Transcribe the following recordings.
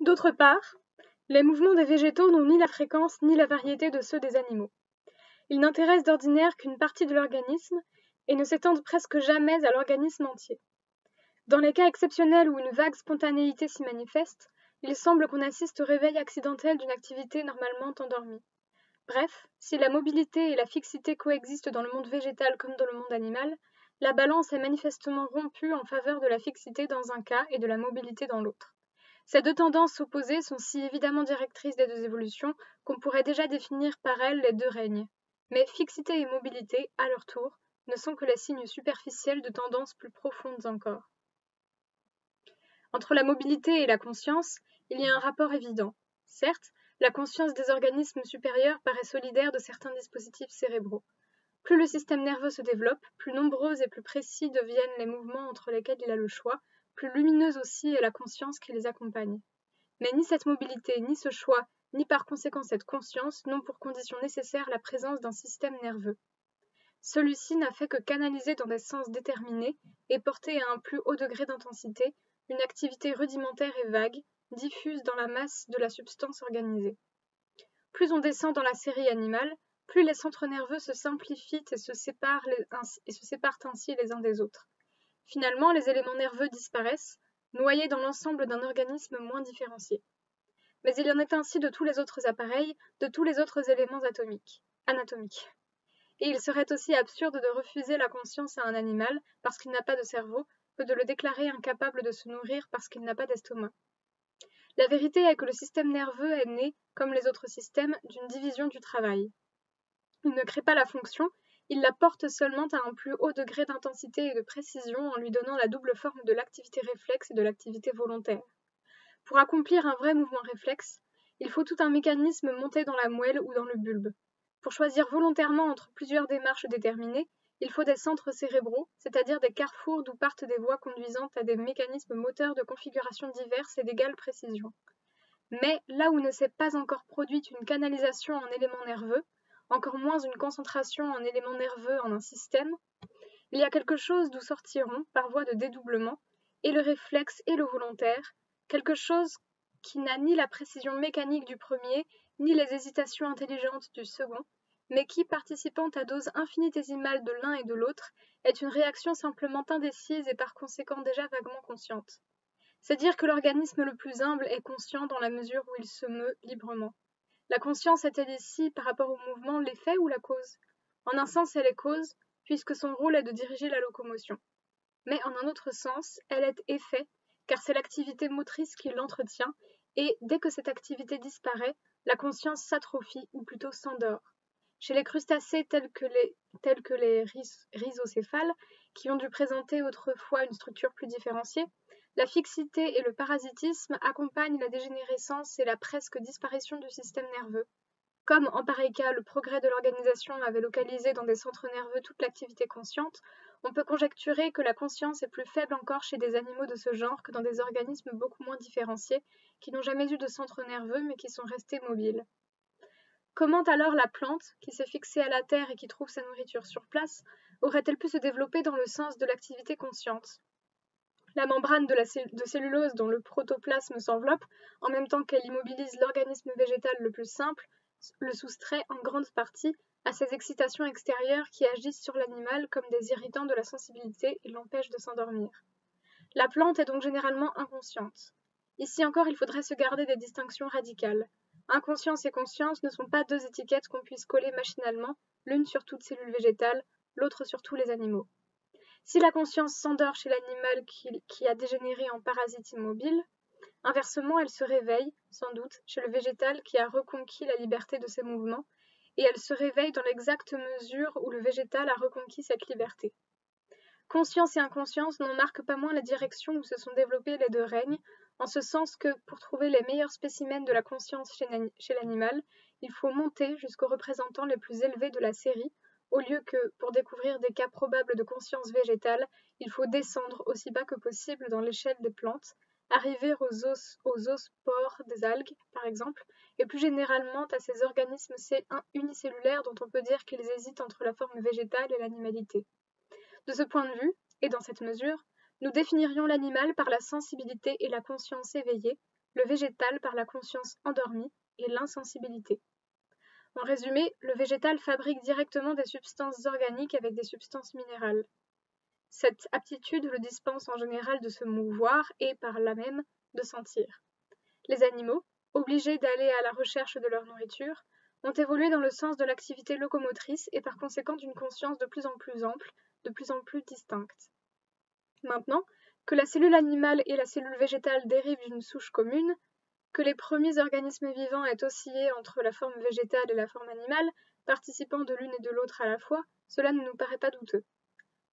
D'autre part, les mouvements des végétaux n'ont ni la fréquence ni la variété de ceux des animaux. Ils n'intéressent d'ordinaire qu'une partie de l'organisme et ne s'étendent presque jamais à l'organisme entier. Dans les cas exceptionnels où une vague spontanéité s'y manifeste, il semble qu'on assiste au réveil accidentel d'une activité normalement endormie. Bref, si la mobilité et la fixité coexistent dans le monde végétal comme dans le monde animal, la balance est manifestement rompue en faveur de la fixité dans un cas et de la mobilité dans l'autre. Ces deux tendances opposées sont si évidemment directrices des deux évolutions qu'on pourrait déjà définir par elles les deux règnes. Mais fixité et mobilité, à leur tour, ne sont que les signes superficiels de tendances plus profondes encore. Entre la mobilité et la conscience, il y a un rapport évident. Certes, la conscience des organismes supérieurs paraît solidaire de certains dispositifs cérébraux. Plus le système nerveux se développe, plus nombreux et plus précis deviennent les mouvements entre lesquels il a le choix, plus lumineuse aussi est la conscience qui les accompagne. Mais ni cette mobilité, ni ce choix, ni par conséquent cette conscience n'ont pour condition nécessaire la présence d'un système nerveux. Celui-ci n'a fait que canaliser dans des sens déterminés et porter à un plus haut degré d'intensité une activité rudimentaire et vague, diffuse dans la masse de la substance organisée. Plus on descend dans la série animale, plus les centres nerveux se simplifient et se séparent ainsi les uns des autres. Finalement, les éléments nerveux disparaissent, noyés dans l'ensemble d'un organisme moins différencié. Mais il y en est ainsi de tous les autres appareils, de tous les autres éléments anatomiques. Et il serait aussi absurde de refuser la conscience à un animal parce qu'il n'a pas de cerveau, que de le déclarer incapable de se nourrir parce qu'il n'a pas d'estomac. La vérité est que le système nerveux est né, comme les autres systèmes, d'une division du travail. Il ne crée pas la fonction, il la porte seulement à un plus haut degré d'intensité et de précision en lui donnant la double forme de l'activité réflexe et de l'activité volontaire. Pour accomplir un vrai mouvement réflexe, il faut tout un mécanisme monté dans la moelle ou dans le bulbe. Pour choisir volontairement entre plusieurs démarches déterminées, il faut des centres cérébraux, c'est-à-dire des carrefours d'où partent des voies conduisant à des mécanismes moteurs de configuration diverses et d'égale précision. Mais là où ne s'est pas encore produite une canalisation en éléments nerveux, encore moins une concentration en éléments nerveux en un système, il y a quelque chose d'où sortiront, par voie de dédoublement, et le réflexe et le volontaire, quelque chose qui n'a ni la précision mécanique du premier, ni les hésitations intelligentes du second, mais qui, participant à doses infinitésimales de l'un et de l'autre, est une réaction simplement indécise et par conséquent déjà vaguement consciente. C'est dire que l'organisme le plus humble est conscient dans la mesure où il se meut librement. La conscience est-elle ici, par rapport au mouvement, l'effet ou la cause? En un sens, elle est cause, puisque son rôle est de diriger la locomotion. Mais en un autre sens, elle est effet, car c'est l'activité motrice qui l'entretient, et dès que cette activité disparaît, la conscience s'atrophie, ou plutôt s'endort. Chez les crustacés tels que les rhizocéphales, qui ont dû présenter autrefois une structure plus différenciée, la fixité et le parasitisme accompagnent la dégénérescence et la presque disparition du système nerveux. Comme en pareil cas le progrès de l'organisation avait localisé dans des centres nerveux toute l'activité consciente, on peut conjecturer que la conscience est plus faible encore chez des animaux de ce genre que dans des organismes beaucoup moins différenciés, qui n'ont jamais eu de centre nerveux mais qui sont restés mobiles. Comment alors la plante, qui s'est fixée à la terre et qui trouve sa nourriture sur place, aurait-elle pu se développer dans le sens de l'activité consciente? La membrane de cellulose dont le protoplasme s'enveloppe, en même temps qu'elle immobilise l'organisme végétal le plus simple, le soustrait en grande partie à ces excitations extérieures qui agissent sur l'animal comme des irritants de la sensibilité et l'empêchent de s'endormir. La plante est donc généralement inconsciente. Ici encore, il faudrait se garder des distinctions radicales. Inconscience et conscience ne sont pas deux étiquettes qu'on puisse coller machinalement, l'une sur toute cellule végétale, l'autre sur tous les animaux. Si la conscience s'endort chez l'animal qui a dégénéré en parasite immobile, inversement, elle se réveille, sans doute, chez le végétal qui a reconquis la liberté de ses mouvements, et elle se réveille dans l'exacte mesure où le végétal a reconquis cette liberté. Conscience et inconscience n'en marquent pas moins la direction où se sont développés les deux règnes, en ce sens que, pour trouver les meilleurs spécimens de la conscience chez l'animal, il faut monter jusqu'aux représentants les plus élevés de la série, au lieu que, pour découvrir des cas probables de conscience végétale, il faut descendre aussi bas que possible dans l'échelle des plantes, arriver aux oospores des algues, par exemple, et plus généralement à ces organismes unicellulaires dont on peut dire qu'ils hésitent entre la forme végétale et l'animalité. De ce point de vue, et dans cette mesure, nous définirions l'animal par la sensibilité et la conscience éveillée, le végétal par la conscience endormie et l'insensibilité. En résumé, le végétal fabrique directement des substances organiques avec des substances minérales. Cette aptitude le dispense en général de se mouvoir et, par là même, de sentir. Les animaux, obligés d'aller à la recherche de leur nourriture, ont évolué dans le sens de l'activité locomotrice et par conséquent d'une conscience de plus en plus ample, de plus en plus distincte. Maintenant, que la cellule animale et la cellule végétale dérivent d'une souche commune, que les premiers organismes vivants aient oscillé entre la forme végétale et la forme animale, participant de l'une et de l'autre à la fois, cela ne nous paraît pas douteux.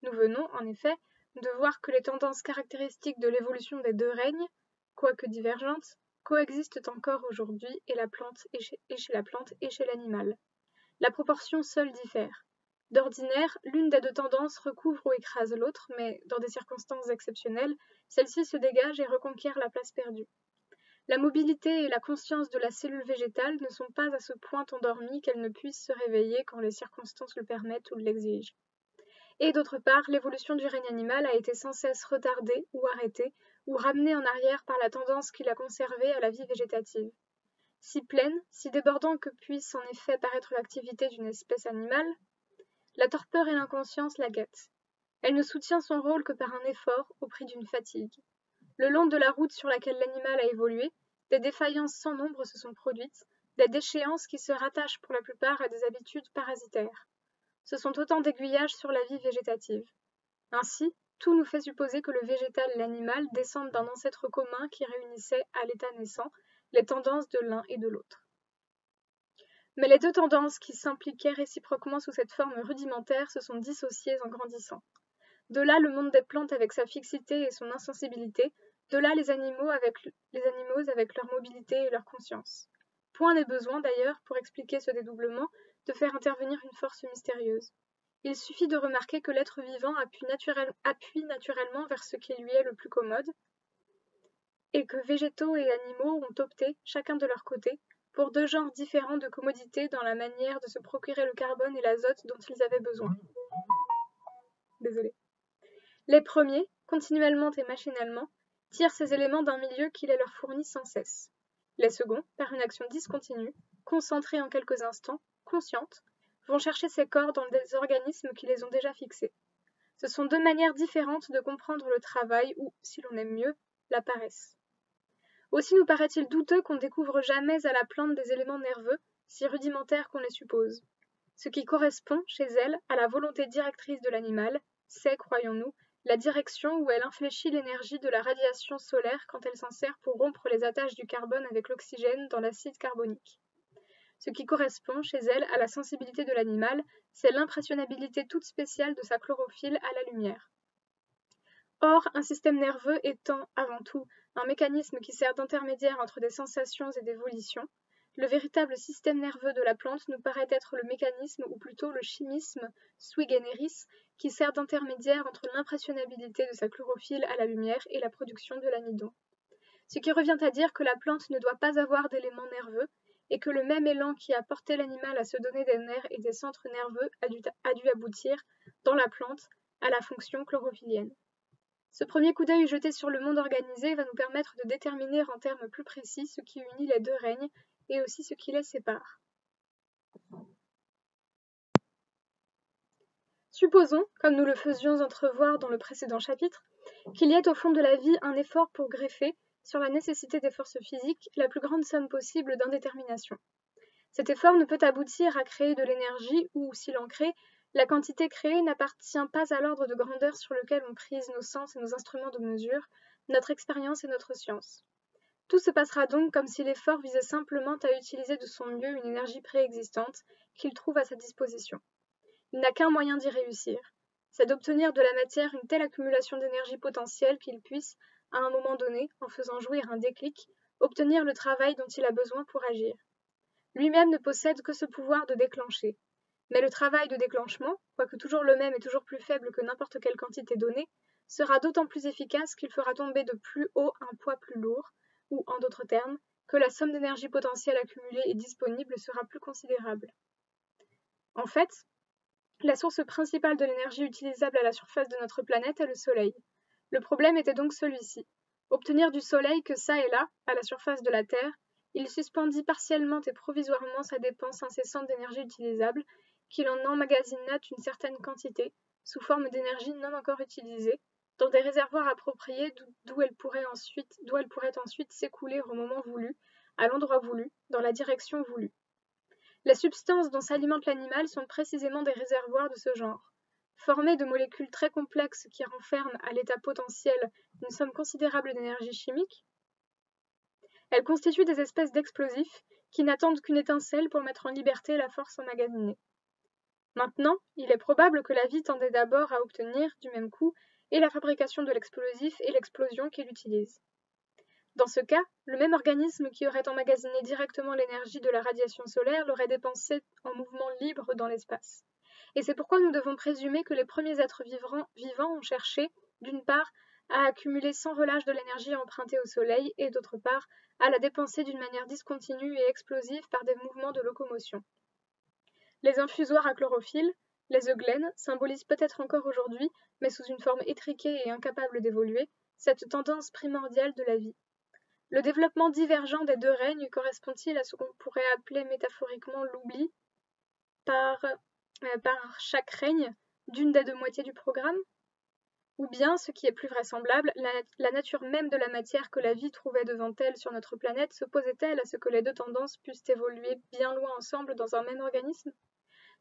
Nous venons, en effet, de voir que les tendances caractéristiques de l'évolution des deux règnes, quoique divergentes, coexistent encore aujourd'hui chez la plante et chez l'animal. La proportion seule diffère. D'ordinaire, l'une des deux tendances recouvre ou écrase l'autre, mais dans des circonstances exceptionnelles, celle-ci se dégage et reconquiert la place perdue. La mobilité et la conscience de la cellule végétale ne sont pas à ce point endormies qu'elles ne puissent se réveiller quand les circonstances le permettent ou l'exigent. Et d'autre part, l'évolution du règne animal a été sans cesse retardée ou arrêtée, ou ramenée en arrière par la tendance qui l'a conservée à la vie végétative. Si pleine, si débordant que puisse en effet paraître l'activité d'une espèce animale, la torpeur et l'inconscience la guettent. Elle ne soutient son rôle que par un effort au prix d'une fatigue. Le long de la route sur laquelle l'animal a évolué, des défaillances sans nombre se sont produites, des déchéances qui se rattachent pour la plupart à des habitudes parasitaires. Ce sont autant d'aiguillages sur la vie végétative. Ainsi, tout nous fait supposer que le végétal et l'animal descendent d'un ancêtre commun qui réunissait, à l'état naissant, les tendances de l'un et de l'autre. Mais les deux tendances qui s'impliquaient réciproquement sous cette forme rudimentaire se sont dissociées en grandissant. De là le monde des plantes avec sa fixité et son insensibilité, de là les animaux avec leur mobilité et leur conscience. Point n'est besoin d'ailleurs, pour expliquer ce dédoublement, de faire intervenir une force mystérieuse. Il suffit de remarquer que l'être vivant appuie naturellement vers ce qui lui est le plus commode, et que végétaux et animaux ont opté, chacun de leur côté, pour deux genres différents de commodité dans la manière de se procurer le carbone et l'azote dont ils avaient besoin. Désolée. Les premiers, continuellement et machinalement, tirent ces éléments d'un milieu qui les leur fournit sans cesse. Les seconds, par une action discontinue, concentrée en quelques instants, consciente, vont chercher ces corps dans des organismes qui les ont déjà fixés. Ce sont deux manières différentes de comprendre le travail ou, si l'on aime mieux, la paresse. Aussi nous paraît-il douteux qu'on découvre jamais à la plante des éléments nerveux, si rudimentaires qu'on les suppose. Ce qui correspond, chez elle, à la volonté directrice de l'animal, c'est, croyons-nous, la direction où elle infléchit l'énergie de la radiation solaire quand elle s'en sert pour rompre les attaches du carbone avec l'oxygène dans l'acide carbonique. Ce qui correspond, chez elle, à la sensibilité de l'animal, c'est l'impressionnabilité toute spéciale de sa chlorophylle à la lumière. Or, un système nerveux étant, avant tout, un mécanisme qui sert d'intermédiaire entre des sensations et des volitions, le véritable système nerveux de la plante nous paraît être le mécanisme, ou plutôt le chimisme sui generis, qui sert d'intermédiaire entre l'impressionnabilité de sa chlorophylle à la lumière et la production de l'amidon. Ce qui revient à dire que la plante ne doit pas avoir d'éléments nerveux, et que le même élan qui a porté l'animal à se donner des nerfs et des centres nerveux a dû aboutir, dans la plante, à la fonction chlorophyllienne. Ce premier coup d'œil jeté sur le monde organisé va nous permettre de déterminer en termes plus précis ce qui unit les deux règnes et aussi ce qui les sépare. Supposons, comme nous le faisions entrevoir dans le précédent chapitre, qu'il y ait au fond de la vie un effort pour greffer, sur la nécessité des forces physiques, la plus grande somme possible d'indétermination. Cet effort ne peut aboutir à créer de l'énergie ou, s'il en crée, la quantité créée n'appartient pas à l'ordre de grandeur sur lequel on prise nos sens et nos instruments de mesure, notre expérience et notre science. Tout se passera donc comme si l'effort visait simplement à utiliser de son mieux une énergie préexistante qu'il trouve à sa disposition. Il n'a qu'un moyen d'y réussir, c'est d'obtenir de la matière une telle accumulation d'énergie potentielle qu'il puisse, à un moment donné, en faisant jouir un déclic, obtenir le travail dont il a besoin pour agir. Lui-même ne possède que ce pouvoir de déclencher. Mais le travail de déclenchement, quoique toujours le même et toujours plus faible que n'importe quelle quantité donnée, sera d'autant plus efficace qu'il fera tomber de plus haut un poids plus lourd, ou, en d'autres termes, que la somme d'énergie potentielle accumulée et disponible sera plus considérable. En fait, la source principale de l'énergie utilisable à la surface de notre planète est le Soleil. Le problème était donc celui-ci. obtenir du soleil que çà et là, à la surface de la Terre, il suspendit partiellement et provisoirement sa dépense incessante d'énergie utilisable, qu'il en emmagasina une certaine quantité, sous forme d'énergie non encore utilisée, dans des réservoirs appropriés d'où elle pourrait ensuite s'écouler au moment voulu, à l'endroit voulu, dans la direction voulue. Les substances dont s'alimente l'animal sont précisément des réservoirs de ce genre. Formées de molécules très complexes qui renferment à l'état potentiel une somme considérable d'énergie chimique, elles constituent des espèces d'explosifs qui n'attendent qu'une étincelle pour mettre en liberté la force emmagasinée. Maintenant, il est probable que la vie tendait d'abord à obtenir, du même coup, et la fabrication de l'explosif et l'explosion qu'il utilise. Dans ce cas, le même organisme qui aurait emmagasiné directement l'énergie de la radiation solaire l'aurait dépensée en mouvement libre dans l'espace. Et c'est pourquoi nous devons présumer que les premiers êtres vivants ont cherché, d'une part, à accumuler sans relâche de l'énergie empruntée au Soleil et, d'autre part, à la dépenser d'une manière discontinue et explosive par des mouvements de locomotion. Les infusoires à chlorophylle, les eugènes, symbolisent peut-être encore aujourd'hui, mais sous une forme étriquée et incapable d'évoluer, cette tendance primordiale de la vie. Le développement divergent des deux règnes correspond-il à ce qu'on pourrait appeler métaphoriquement l'oubli par chaque règne d'une des deux moitiés du programme? Ou bien, ce qui est plus vraisemblable, la nature même de la matière que la vie trouvait devant elle sur notre planète s'opposait-elle à ce que les deux tendances puissent évoluer bien loin ensemble dans un même organisme?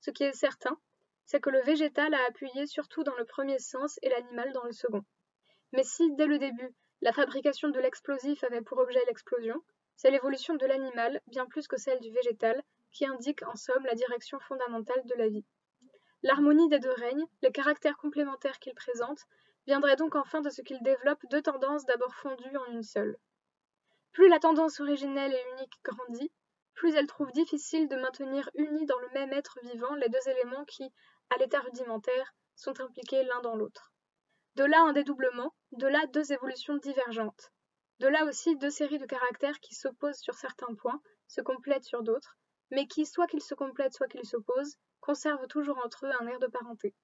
Ce qui est certain, c'est que le végétal a appuyé surtout dans le premier sens et l'animal dans le second. Mais si, dès le début, la fabrication de l'explosif avait pour objet l'explosion, c'est l'évolution de l'animal, bien plus que celle du végétal, qui indique en somme la direction fondamentale de la vie. L'harmonie des deux règnes, les caractères complémentaires qu'ils présentent, viendraient donc enfin de ce qu'ils développent deux tendances d'abord fondues en une seule. Plus la tendance originelle et unique grandit, plus elle trouve difficile de maintenir unis dans le même être vivant les deux éléments qui, à l'état rudimentaire, sont impliqués l'un dans l'autre. De là un dédoublement, de là deux évolutions divergentes. De là aussi deux séries de caractères qui s'opposent sur certains points, se complètent sur d'autres, mais qui, soit qu'ils se complètent, soit qu'ils s'opposent, conservent toujours entre eux un air de parenté.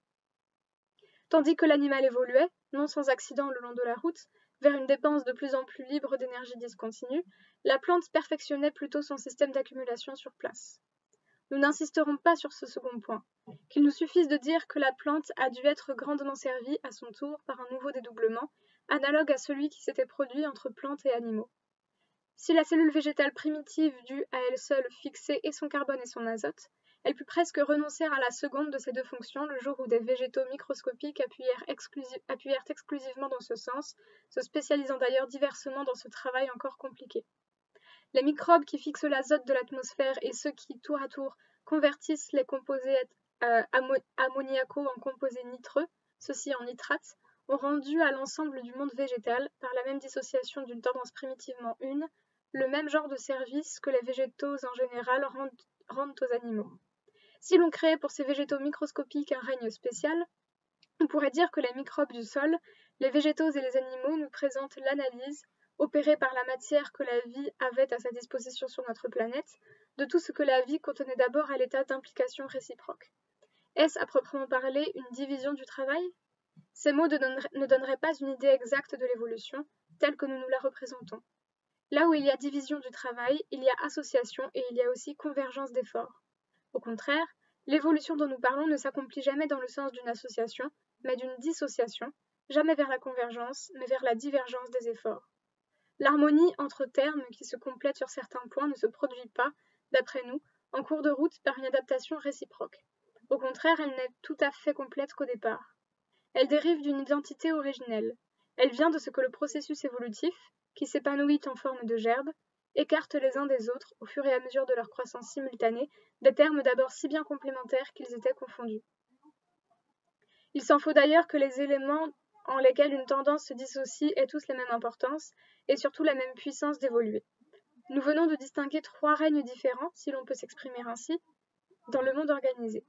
Tandis que l'animal évoluait, non sans accident le long de la route, vers une dépense de plus en plus libre d'énergie discontinue, la plante perfectionnait plutôt son système d'accumulation sur place. Nous n'insisterons pas sur ce second point, qu'il nous suffise de dire que la plante a dû être grandement servie à son tour par un nouveau dédoublement, analogue à celui qui s'était produit entre plantes et animaux. Si la cellule végétale primitive dut à elle seule fixer et son carbone et son azote, elle put presque renoncer à la seconde de ces deux fonctions le jour où des végétaux microscopiques appuyèrent exclusivement dans ce sens, se spécialisant d'ailleurs diversement dans ce travail encore compliqué. Les microbes qui fixent l'azote de l'atmosphère et ceux qui, tour à tour, convertissent les composés ammoniacaux en composés nitreux, ceux-ci en nitrates, ont rendu à l'ensemble du monde végétal, par la même dissociation d'une tendance primitivement une, le même genre de service que les végétaux en général rendent aux animaux. Si l'on créait pour ces végétaux microscopiques un règne spécial, on pourrait dire que les microbes du sol, les végétaux et les animaux nous présentent l'analyse, opérée par la matière que la vie avait à sa disposition sur notre planète, de tout ce que la vie contenait d'abord à l'état d'implication réciproque. Est-ce à proprement parler une division du travail? Ces mots ne donneraient pas une idée exacte de l'évolution, telle que nous nous la représentons. Là où il y a division du travail, il y a association et il y a aussi convergence d'efforts. Au contraire, l'évolution dont nous parlons ne s'accomplit jamais dans le sens d'une association, mais d'une dissociation, jamais vers la convergence, mais vers la divergence des efforts. L'harmonie entre termes qui se complètent sur certains points ne se produit pas, d'après nous, en cours de route par une adaptation réciproque. Au contraire, elle n'est tout à fait complète qu'au départ. Elle dérive d'une identité originelle. Elle vient de ce que le processus évolutif, qui s'épanouit en forme de gerbe, écarte les uns des autres, au fur et à mesure de leur croissance simultanée, des termes d'abord si bien complémentaires qu'ils étaient confondus. Il s'en faut d'ailleurs que les éléments en lesquels une tendance se dissocie aient tous la même importance, et surtout la même puissance d'évoluer. Nous venons de distinguer trois règnes différents, si l'on peut s'exprimer ainsi, dans le monde organisé.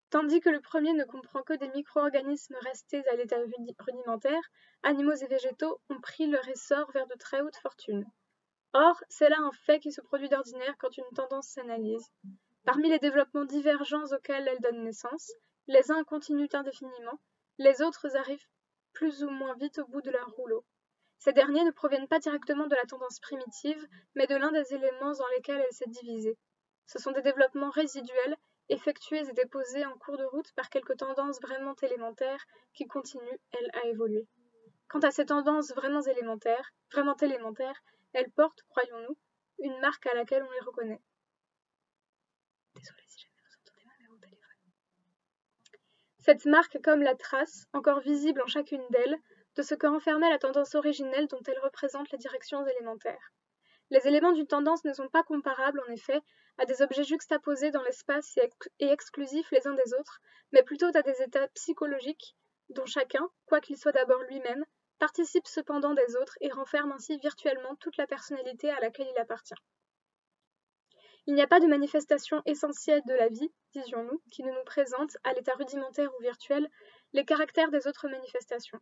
Tandis que le premier ne comprend que des micro-organismes restés à l'état rudimentaire, animaux et végétaux ont pris leur essor vers de très hautes fortunes. Or, c'est là un fait qui se produit d'ordinaire quand une tendance s'analyse. Parmi les développements divergents auxquels elle donne naissance, les uns continuent indéfiniment, les autres arrivent plus ou moins vite au bout de leur rouleau. Ces derniers ne proviennent pas directement de la tendance primitive, mais de l'un des éléments dans lesquels elle s'est divisée. Ce sont des développements résiduels, effectués et déposés en cours de route par quelques tendances vraiment élémentaires qui continuent, elles, à évoluer. Quant à ces tendances vraiment élémentaires, elles portent, croyons-nous, une marque à laquelle on les reconnaît. Désolée si jamais vous entendez ma mère au téléphone. Cette marque est comme la trace, encore visible en chacune d'elles, de ce que renfermait la tendance originelle dont elle représente les directions élémentaires. Les éléments d'une tendance ne sont pas comparables, en effet, à des objets juxtaposés dans l'espace et exclusifs les uns des autres, mais plutôt à des états psychologiques dont chacun, quoiqu'il soit d'abord lui-même, participe cependant des autres et renferme ainsi virtuellement toute la personnalité à laquelle il appartient. Il n'y a pas de manifestation essentielle de la vie, disions-nous, qui ne nous présente, à l'état rudimentaire ou virtuel, les caractères des autres manifestations.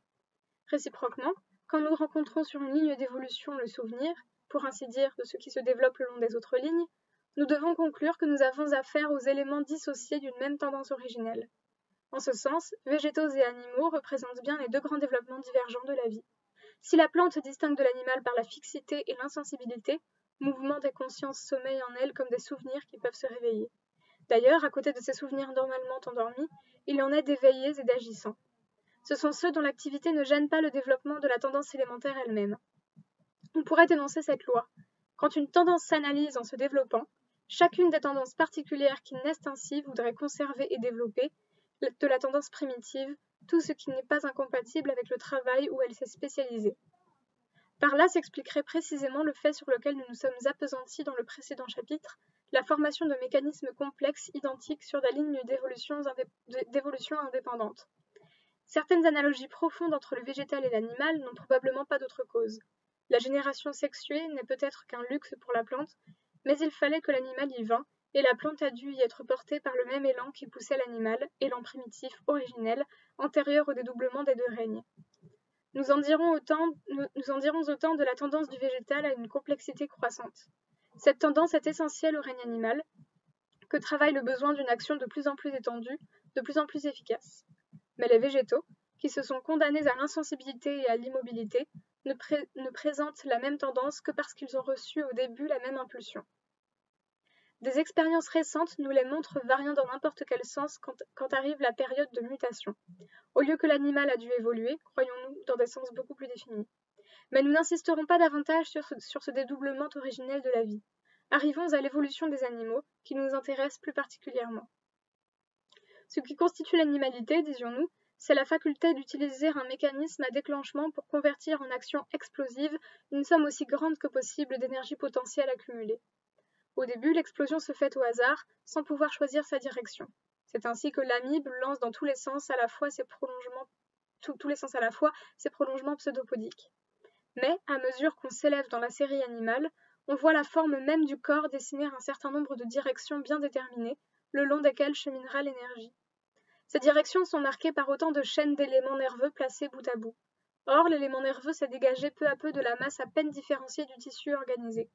Réciproquement, quand nous rencontrons sur une ligne d'évolution le souvenir, pour ainsi dire de ce qui se développe le long des autres lignes, nous devons conclure que nous avons affaire aux éléments dissociés d'une même tendance originelle. En ce sens, végétaux et animaux représentent bien les deux grands développements divergents de la vie. Si la plante distingue de l'animal par la fixité et l'insensibilité, mouvement des consciences sommeille en elle comme des souvenirs qui peuvent se réveiller. D'ailleurs, à côté de ces souvenirs normalement endormis, il y en a d'éveillés et d'agissants. Ce sont ceux dont l'activité ne gêne pas le développement de la tendance élémentaire elle-même. On pourrait énoncer cette loi. Quand une tendance s'analyse en se développant, chacune des tendances particulières qui naissent ainsi voudrait conserver et développer, de la tendance primitive, tout ce qui n'est pas incompatible avec le travail où elle s'est spécialisée. Par là s'expliquerait précisément le fait sur lequel nous nous sommes appesantis dans le précédent chapitre, la formation de mécanismes complexes identiques sur des lignes d'évolution indépendantes. Certaines analogies profondes entre le végétal et l'animal n'ont probablement pas d'autre cause. La génération sexuée n'est peut-être qu'un luxe pour la plante, mais il fallait que l'animal y vînt, et la plante a dû y être portée par le même élan qui poussait l'animal, élan primitif, originel, antérieur au dédoublement des deux règnes. Nous en dirons autant de la tendance du végétal à une complexité croissante. Cette tendance est essentielle au règne animal, que travaille le besoin d'une action de plus en plus étendue, de plus en plus efficace. Mais les végétaux, qui se sont condamnés à l'insensibilité et à l'immobilité, ne présentent la même tendance que parce qu'ils ont reçu au début la même impulsion. Des expériences récentes nous les montrent variant dans n'importe quel sens quand arrive la période de mutation. Au lieu que l'animal a dû évoluer, croyons-nous, dans des sens beaucoup plus définis. Mais nous n'insisterons pas davantage sur ce dédoublement originel de la vie. Arrivons à l'évolution des animaux, qui nous intéresse plus particulièrement. Ce qui constitue l'animalité, disions-nous, c'est la faculté d'utiliser un mécanisme à déclenchement pour convertir en action explosive une somme aussi grande que possible d'énergie potentielle accumulée. Au début, l'explosion se fait au hasard, sans pouvoir choisir sa direction. C'est ainsi que l'amibe lance dans tous les sens à la fois ses prolongements pseudopodiques. Mais, à mesure qu'on s'élève dans la série animale, on voit la forme même du corps dessiner un certain nombre de directions bien déterminées, le long desquelles cheminera l'énergie. Ces directions sont marquées par autant de chaînes d'éléments nerveux placés bout à bout. Or, l'élément nerveux s'est dégagé peu à peu de la masse à peine différenciée du tissu organisé.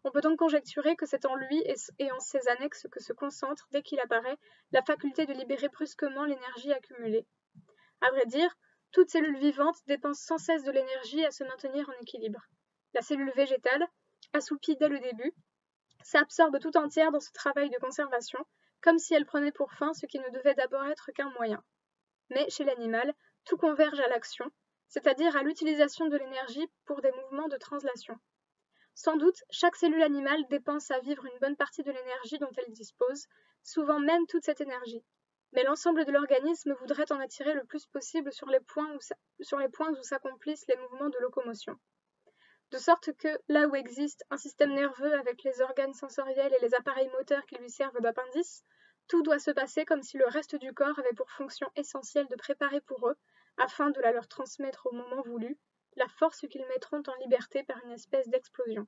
On peut donc conjecturer que c'est en lui et en ses annexes que se concentre, dès qu'il apparaît, la faculté de libérer brusquement l'énergie accumulée. À vrai dire, toute cellule vivante dépense sans cesse de l'énergie à se maintenir en équilibre. La cellule végétale, assoupie dès le début, s'absorbe tout entière dans ce travail de conservation, comme si elle prenait pour fin ce qui ne devait d'abord être qu'un moyen. Mais chez l'animal, tout converge à l'action, c'est-à-dire à l'utilisation de l'énergie pour des mouvements de translation. Sans doute, chaque cellule animale dépense à vivre une bonne partie de l'énergie dont elle dispose, souvent même toute cette énergie. Mais l'ensemble de l'organisme voudrait en attirer le plus possible sur les points où s'accomplissent les mouvements de locomotion. De sorte que, là où existe un système nerveux avec les organes sensoriels et les appareils moteurs qui lui servent d'appendice, tout doit se passer comme si le reste du corps avait pour fonction essentielle de préparer pour eux, afin de la leur transmettre au moment voulu, la force qu'ils mettront en liberté par une espèce d'explosion.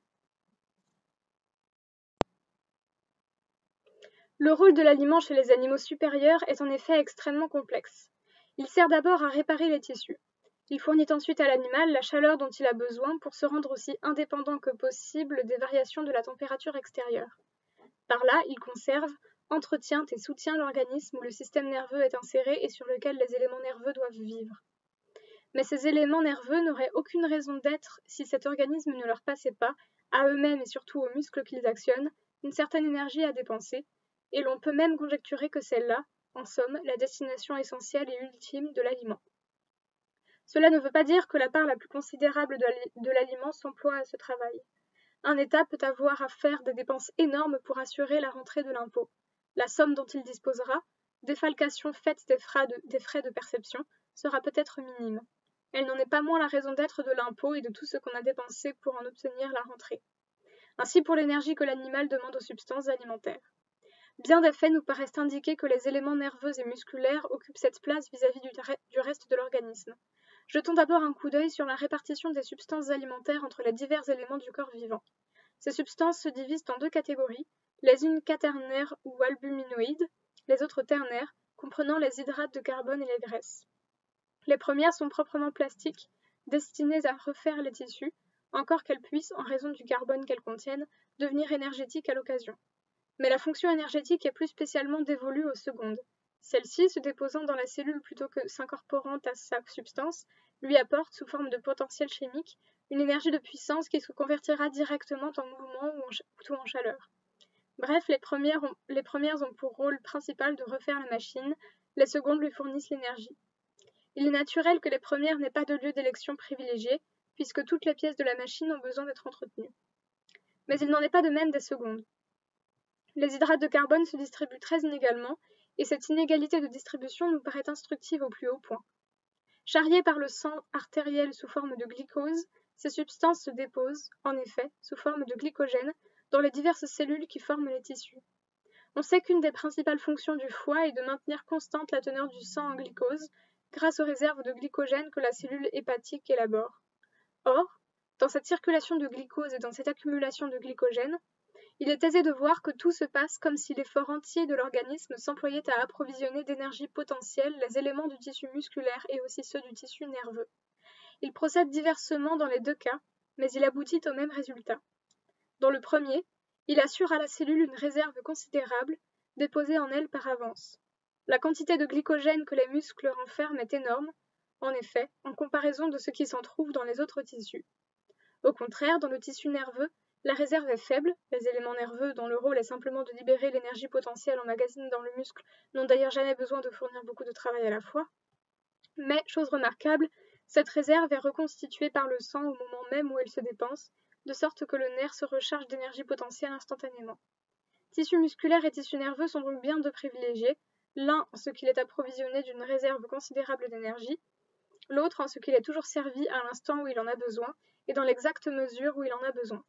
Le rôle de l'aliment chez les animaux supérieurs est en effet extrêmement complexe. Il sert d'abord à réparer les tissus. Il fournit ensuite à l'animal la chaleur dont il a besoin pour se rendre aussi indépendant que possible des variations de la température extérieure. Par là, il conserve, entretient et soutient l'organisme où le système nerveux est inséré et sur lequel les éléments nerveux doivent vivre. Mais ces éléments nerveux n'auraient aucune raison d'être si cet organisme ne leur passait pas, à eux-mêmes et surtout aux muscles qu'ils actionnent, une certaine énergie à dépenser, et l'on peut même conjecturer que c'est là, en somme, la destination essentielle et ultime de l'aliment. Cela ne veut pas dire que la part la plus considérable de l'aliment s'emploie à ce travail. Un État peut avoir à faire des dépenses énormes pour assurer la rentrée de l'impôt. La somme dont il disposera, défalcation faite des frais de perception, sera peut-être minime. Elle n'en est pas moins la raison d'être de l'impôt et de tout ce qu'on a dépensé pour en obtenir la rentrée. Ainsi pour l'énergie que l'animal demande aux substances alimentaires. Bien des faits nous paraissent indiquer que les éléments nerveux et musculaires occupent cette place vis-à-vis du reste de l'organisme. Jetons d'abord un coup d'œil sur la répartition des substances alimentaires entre les divers éléments du corps vivant. Ces substances se divisent en deux catégories, les unes quaternaires ou albuminoïdes, les autres ternaires, comprenant les hydrates de carbone et les graisses. Les premières sont proprement plastiques, destinées à refaire les tissus, encore qu'elles puissent, en raison du carbone qu'elles contiennent, devenir énergétiques à l'occasion. Mais la fonction énergétique est plus spécialement dévolue aux secondes. Celle-ci, se déposant dans la cellule plutôt que s'incorporant à sa substance, lui apporte, sous forme de potentiel chimique, une énergie de puissance qui se convertira directement en mouvement ou en chaleur. Bref, les premières ont pour rôle principal de refaire la machine, les secondes lui fournissent l'énergie. Il est naturel que les premières n'aient pas de lieu d'élection privilégié, puisque toutes les pièces de la machine ont besoin d'être entretenues. Mais il n'en est pas de même des secondes. Les hydrates de carbone se distribuent très inégalement, et cette inégalité de distribution nous paraît instructive au plus haut point. Charriées par le sang artériel sous forme de glycose, ces substances se déposent, en effet, sous forme de glycogène, dans les diverses cellules qui forment les tissus. On sait qu'une des principales fonctions du foie est de maintenir constante la teneur du sang en glycose, grâce aux réserves de glycogène que la cellule hépatique élabore. Or, dans cette circulation de glycose et dans cette accumulation de glycogène, il est aisé de voir que tout se passe comme si l'effort entier de l'organisme s'employait à approvisionner d'énergie potentielle les éléments du tissu musculaire et aussi ceux du tissu nerveux. Il procède diversement dans les deux cas, mais il aboutit au même résultat. Dans le premier, il assure à la cellule une réserve considérable, déposée en elle par avance. La quantité de glycogène que les muscles renferment est énorme, en effet, en comparaison de ce qui s'en trouve dans les autres tissus. Au contraire, dans le tissu nerveux, la réserve est faible, les éléments nerveux dont le rôle est simplement de libérer l'énergie potentielle emmagasinée dans le muscle n'ont d'ailleurs jamais besoin de fournir beaucoup de travail à la fois. Mais, chose remarquable, cette réserve est reconstituée par le sang au moment même où elle se dépense, de sorte que le nerf se recharge d'énergie potentielle instantanément. Tissu musculaire et tissu nerveux sont donc bien deux privilégiés, l'un en ce qu'il est approvisionné d'une réserve considérable d'énergie, l'autre en ce qu'il est toujours servi à l'instant où il en a besoin et dans l'exacte mesure où il en a besoin.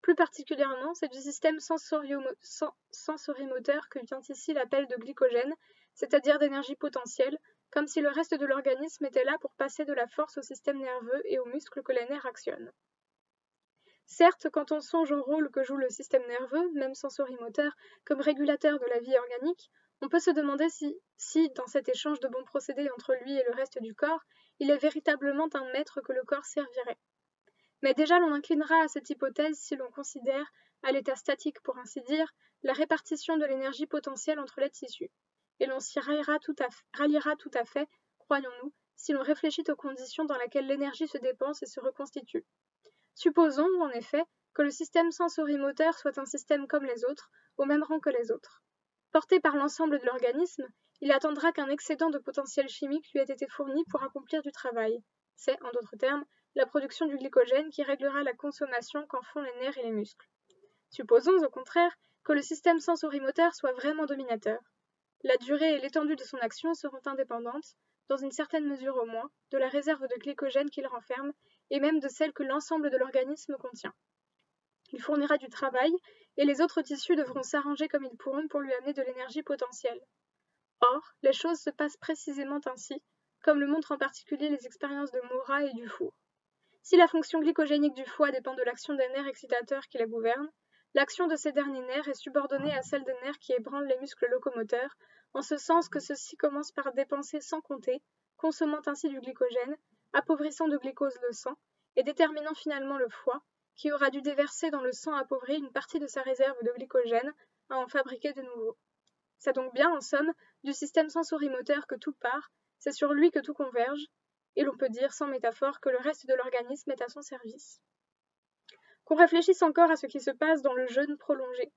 Plus particulièrement, c'est du système sensorimoteur que vient ici l'appel de glycogène, c'est-à-dire d'énergie potentielle, comme si le reste de l'organisme était là pour passer de la force au système nerveux et aux muscles que les nerfs actionnent. Certes, quand on songe au rôle que joue le système nerveux, même sensorimoteur, comme régulateur de la vie organique, on peut se demander si, dans cet échange de bons procédés entre lui et le reste du corps, il est véritablement un maître que le corps servirait. Mais déjà l'on inclinera à cette hypothèse si l'on considère, à l'état statique pour ainsi dire, la répartition de l'énergie potentielle entre les tissus. Et l'on s'y ralliera tout à fait, croyons-nous, si l'on réfléchit aux conditions dans lesquelles l'énergie se dépense et se reconstitue. Supposons, en effet, que le système sensorimoteur soit un système comme les autres, au même rang que les autres. Porté par l'ensemble de l'organisme, il attendra qu'un excédent de potentiel chimique lui ait été fourni pour accomplir du travail. C'est, en d'autres termes, la production du glycogène qui réglera la consommation qu'en font les nerfs et les muscles. Supposons, au contraire, que le système sensorimoteur soit vraiment dominateur. La durée et l'étendue de son action seront indépendantes, dans une certaine mesure au moins, de la réserve de glycogène qu'il renferme et même de celle que l'ensemble de l'organisme contient. Il fournira du travail et les autres tissus devront s'arranger comme ils pourront pour lui amener de l'énergie potentielle. Or, les choses se passent précisément ainsi, comme le montrent en particulier les expériences de Mora et Dufour. Si la fonction glycogénique du foie dépend de l'action des nerfs excitateurs qui la gouvernent, l'action de ces derniers nerfs est subordonnée à celle des nerfs qui ébranlent les muscles locomoteurs, en ce sens que ceux-ci commencent par dépenser sans compter, consommant ainsi du glycogène, appauvrissant de glucose le sang, et déterminant finalement le foie, qui aura dû déverser dans le sang appauvri une partie de sa réserve de glycogène à en fabriquer de nouveau. C'est donc bien, en somme, du système sensorimoteur que tout part, c'est sur lui que tout converge, et l'on peut dire sans métaphore que le reste de l'organisme est à son service. Qu'on réfléchisse encore à ce qui se passe dans le jeûne prolongé.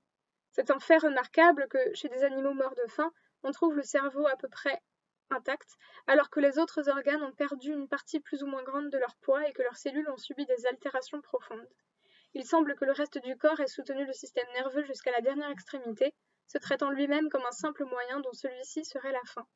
C'est un fait remarquable que, chez des animaux morts de faim, on trouve le cerveau à peu près intact, alors que les autres organes ont perdu une partie plus ou moins grande de leur poids et que leurs cellules ont subi des altérations profondes. Il semble que le reste du corps ait soutenu le système nerveux jusqu'à la dernière extrémité, se traitant lui-même comme un simple moyen dont celui-ci serait la fin.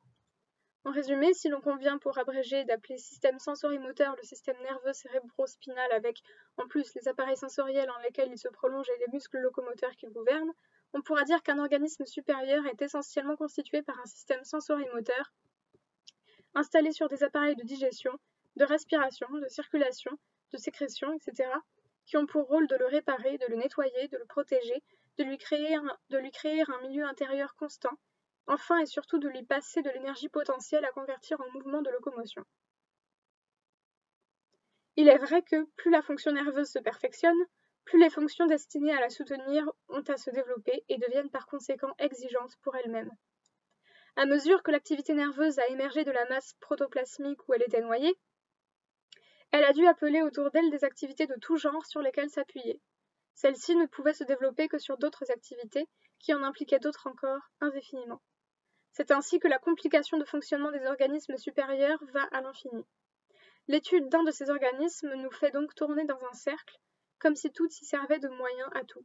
En résumé, si l'on convient pour abréger d'appeler système sensorimoteur le système nerveux cérébro-spinal avec, en plus, les appareils sensoriels en lesquels il se prolonge et les muscles locomoteurs qu'il gouverne, on pourra dire qu'un organisme supérieur est essentiellement constitué par un système sensorimoteur installé sur des appareils de digestion, de respiration, de circulation, de sécrétion, etc., qui ont pour rôle de le réparer, de le nettoyer, de le protéger, de lui créer un milieu intérieur constant, enfin et surtout de lui passer de l'énergie potentielle à convertir en mouvement de locomotion. Il est vrai que plus la fonction nerveuse se perfectionne, plus les fonctions destinées à la soutenir ont à se développer et deviennent par conséquent exigeantes pour elles-mêmes. À mesure que l'activité nerveuse a émergé de la masse protoplasmique où elle était noyée, elle a dû appeler autour d'elle des activités de tout genre sur lesquelles s'appuyer. Celles-ci ne pouvaient se développer que sur d'autres activités, qui en impliquaient d'autres encore, indéfiniment. C'est ainsi que la complication de fonctionnement des organismes supérieurs va à l'infini. L'étude d'un de ces organismes nous fait donc tourner dans un cercle, comme si tout y servait de moyen à tout.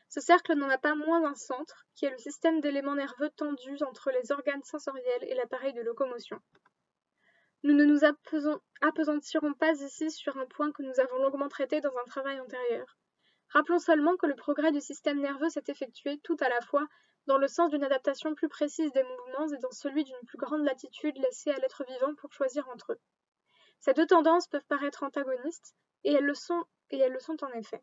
Ce cercle n'en a pas moins un centre, qui est le système d'éléments nerveux tendus entre les organes sensoriels et l'appareil de locomotion. Nous ne nous appesantirons pas ici sur un point que nous avons longuement traité dans un travail antérieur. Rappelons seulement que le progrès du système nerveux s'est effectué tout à la fois dans le sens d'une adaptation plus précise des mouvements et dans celui d'une plus grande latitude laissée à l'être vivant pour choisir entre eux. Ces deux tendances peuvent paraître antagonistes, et elles le sont en effet.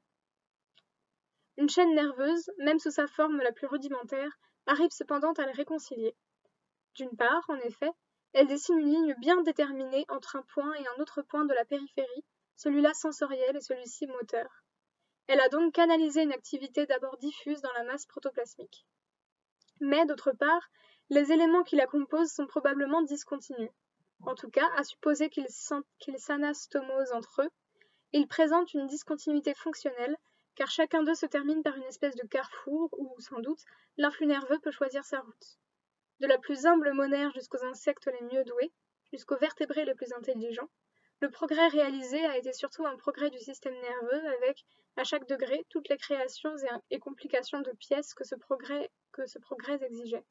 Une chaîne nerveuse, même sous sa forme la plus rudimentaire, arrive cependant à les réconcilier. D'une part, en effet, elle dessine une ligne bien déterminée entre un point et un autre point de la périphérie, celui-là sensoriel et celui-ci moteur. Elle a donc canalisé une activité d'abord diffuse dans la masse protoplasmique. Mais, d'autre part, les éléments qui la composent sont probablement discontinus. En tout cas, à supposer qu'ils s'anastomosent entre eux, ils présentent une discontinuité fonctionnelle, car chacun d'eux se termine par une espèce de carrefour où, sans doute, l'influx nerveux peut choisir sa route. De la plus humble monère jusqu'aux insectes les mieux doués, jusqu'aux vertébrés les plus intelligents, le progrès réalisé a été surtout un progrès du système nerveux avec, à chaque degré, toutes les créations et complications de pièces que ce progrès exigeait.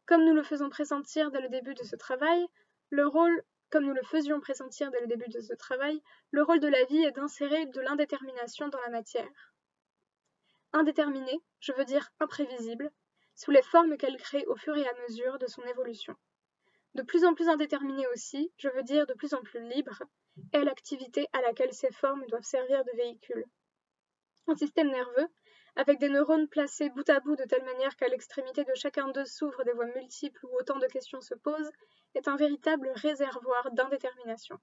Comme nous le faisions pressentir dès le début de ce travail, le rôle de la vie est d'insérer de l'indétermination dans la matière. Indéterminée, je veux dire imprévisible, sous les formes qu'elle crée au fur et à mesure de son évolution. De plus en plus indéterminée aussi, je veux dire de plus en plus libre, est l'activité à laquelle ces formes doivent servir de véhicule. Un système nerveux, avec des neurones placés bout à bout de telle manière qu'à l'extrémité de chacun d'eux s'ouvrent des voies multiples où autant de questions se posent, est un véritable réservoir d'indétermination.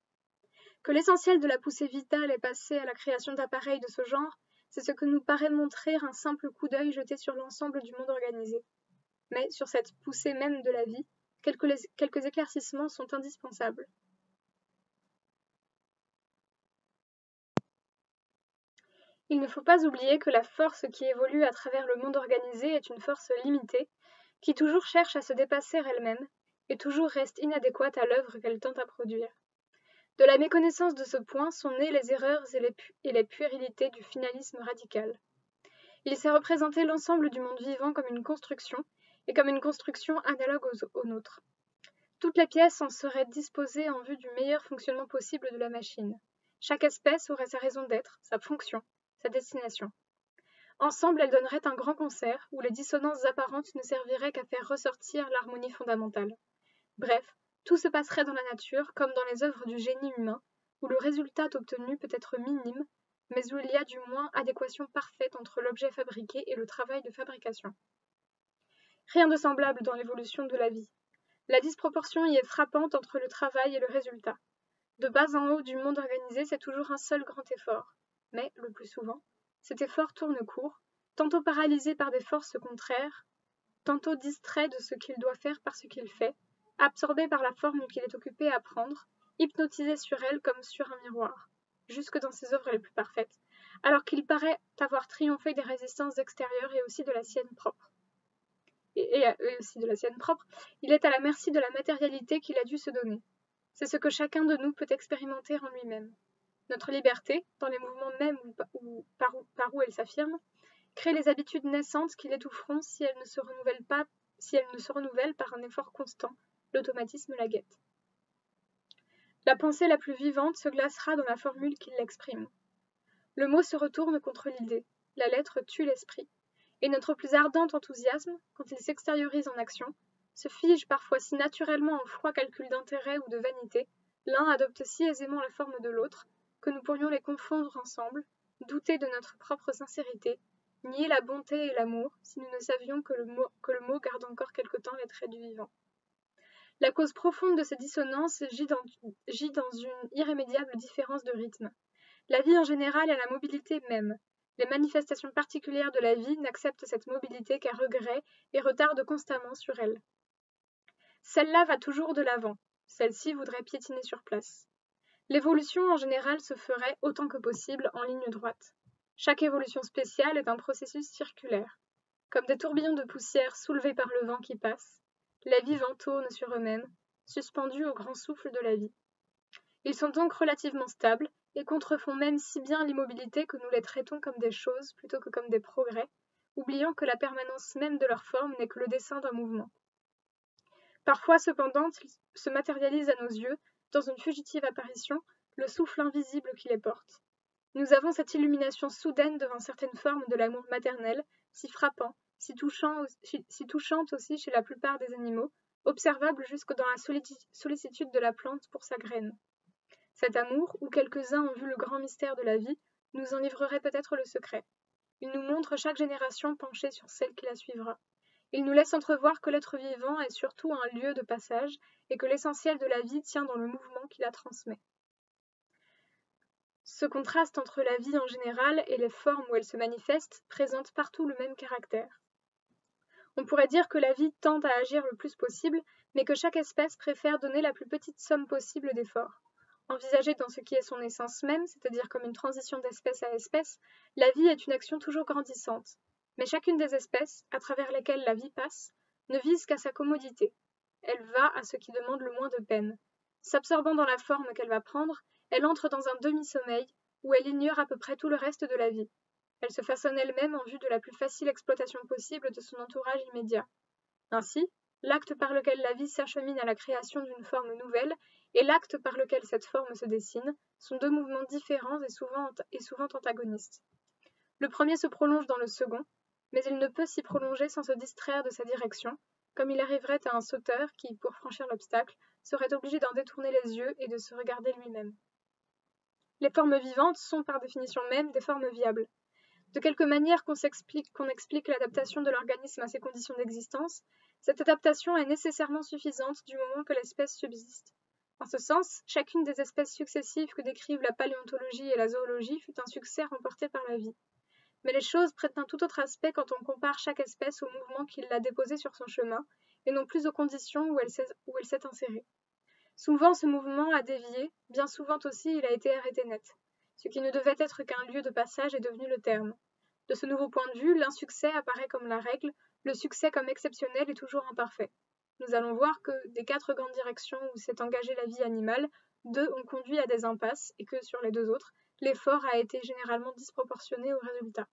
Que l'essentiel de la poussée vitale est passé à la création d'appareils de ce genre, c'est ce que nous paraît montrer un simple coup d'œil jeté sur l'ensemble du monde organisé. Mais sur cette poussée même de la vie, quelques éclaircissements sont indispensables. Il ne faut pas oublier que la force qui évolue à travers le monde organisé est une force limitée, qui toujours cherche à se dépasser elle-même, et toujours reste inadéquate à l'œuvre qu'elle tente à produire. De la méconnaissance de ce point sont nées les erreurs et les puérilités du finalisme radical. Il s'est représenté l'ensemble du monde vivant comme une construction, et comme une construction analogue aux nôtres. Toutes les pièces en seraient disposées en vue du meilleur fonctionnement possible de la machine. Chaque espèce aurait sa raison d'être, sa fonction, sa destination. Ensemble, elles donneraient un grand concert où les dissonances apparentes ne serviraient qu'à faire ressortir l'harmonie fondamentale. Bref, tout se passerait dans la nature comme dans les œuvres du génie humain, où le résultat obtenu peut être minime, mais où il y a du moins adéquation parfaite entre l'objet fabriqué et le travail de fabrication. Rien de semblable dans l'évolution de la vie. La disproportion y est frappante entre le travail et le résultat. De bas en haut du monde organisé, c'est toujours un seul grand effort. Mais, le plus souvent, cet effort tourne court, tantôt paralysé par des forces contraires, tantôt distrait de ce qu'il doit faire par ce qu'il fait, absorbé par la forme qu'il est occupé à prendre, hypnotisé sur elle comme sur un miroir, jusque dans ses œuvres les plus parfaites, alors qu'il paraît avoir triomphé des résistances extérieures et aussi de la sienne propre. Et aussi de la sienne propre, il est à la merci de la matérialité qu'il a dû se donner. C'est ce que chacun de nous peut expérimenter en lui-même. Notre liberté, dans les mouvements mêmes par où elle s'affirme, crée les habitudes naissantes qui l'étoufferont si elles ne se renouvellent par un effort constant. L'automatisme la guette. La pensée la plus vivante se glacera dans la formule qui l'exprime. Le mot se retourne contre l'idée, la lettre tue l'esprit, et notre plus ardent enthousiasme, quand il s'extériorise en action, se fige parfois si naturellement en froid calcul d'intérêt ou de vanité, l'un adopte si aisément la forme de l'autre, que nous pourrions les confondre ensemble, douter de notre propre sincérité, nier la bonté et l'amour, si nous ne savions que le mot garde encore quelque temps les traits du vivant. La cause profonde de ces dissonances gît dans une irrémédiable différence de rythme. La vie en général est la mobilité même. Les manifestations particulières de la vie n'acceptent cette mobilité qu'à regret et retardent constamment sur elle. Celle-là va toujours de l'avant, celle-ci voudrait piétiner sur place. L'évolution en général se ferait autant que possible en ligne droite. Chaque évolution spéciale est un processus circulaire. Comme des tourbillons de poussière soulevés par le vent qui passe, les vivants tournent sur eux-mêmes, suspendus au grand souffle de la vie. Ils sont donc relativement stables et contrefont même si bien l'immobilité que nous les traitons comme des choses plutôt que comme des progrès, oubliant que la permanence même de leur forme n'est que le dessin d'un mouvement. Parfois cependant, il se matérialise à nos yeux, dans une fugitive apparition, le souffle invisible qui les porte. Nous avons cette illumination soudaine devant certaines formes de l'amour maternel, si frappant, si touchante aussi chez la plupart des animaux, observable jusque dans la sollicitude de la plante pour sa graine. Cet amour, où quelques-uns ont vu le grand mystère de la vie, nous en livrerait peut-être le secret. Il nous montre chaque génération penchée sur celle qui la suivra. Il nous laisse entrevoir que l'être vivant est surtout un lieu de passage et que l'essentiel de la vie tient dans le mouvement qui la transmet. Ce contraste entre la vie en général et les formes où elle se manifeste présente partout le même caractère. On pourrait dire que la vie tend à agir le plus possible, mais que chaque espèce préfère donner la plus petite somme possible d'efforts. Envisagée dans ce qui est son essence même, c'est-à-dire comme une transition d'espèce à espèce, la vie est une action toujours grandissante. Mais chacune des espèces, à travers lesquelles la vie passe, ne vise qu'à sa commodité. Elle va à ce qui demande le moins de peine. S'absorbant dans la forme qu'elle va prendre, elle entre dans un demi-sommeil, où elle ignore à peu près tout le reste de la vie. Elle se façonne elle-même en vue de la plus facile exploitation possible de son entourage immédiat. Ainsi, l'acte par lequel la vie s'achemine à la création d'une forme nouvelle et l'acte par lequel cette forme se dessine sont deux mouvements différents et souvent antagonistes. Le premier se prolonge dans le second, mais il ne peut s'y prolonger sans se distraire de sa direction, comme il arriverait à un sauteur qui, pour franchir l'obstacle, serait obligé d'en détourner les yeux et de se regarder lui-même. Les formes vivantes sont par définition même des formes viables. De quelque manière qu'on explique l'adaptation de l'organisme à ses conditions d'existence, cette adaptation est nécessairement suffisante du moment que l'espèce subsiste. En ce sens, chacune des espèces successives que décrivent la paléontologie et la zoologie fut un succès remporté par la vie. Mais les choses prennent un tout autre aspect quand on compare chaque espèce au mouvement qui l'a déposée sur son chemin, et non plus aux conditions où elle s'est insérée. Souvent ce mouvement a dévié, bien souvent aussi il a été arrêté net. Ce qui ne devait être qu'un lieu de passage est devenu le terme. De ce nouveau point de vue, l'insuccès apparaît comme la règle, le succès comme exceptionnel et toujours imparfait. Nous allons voir que, des 4 grandes directions où s'est engagée la vie animale, 2 ont conduit à des impasses et que, sur les 2 autres, l'effort a été généralement disproportionné au résultat.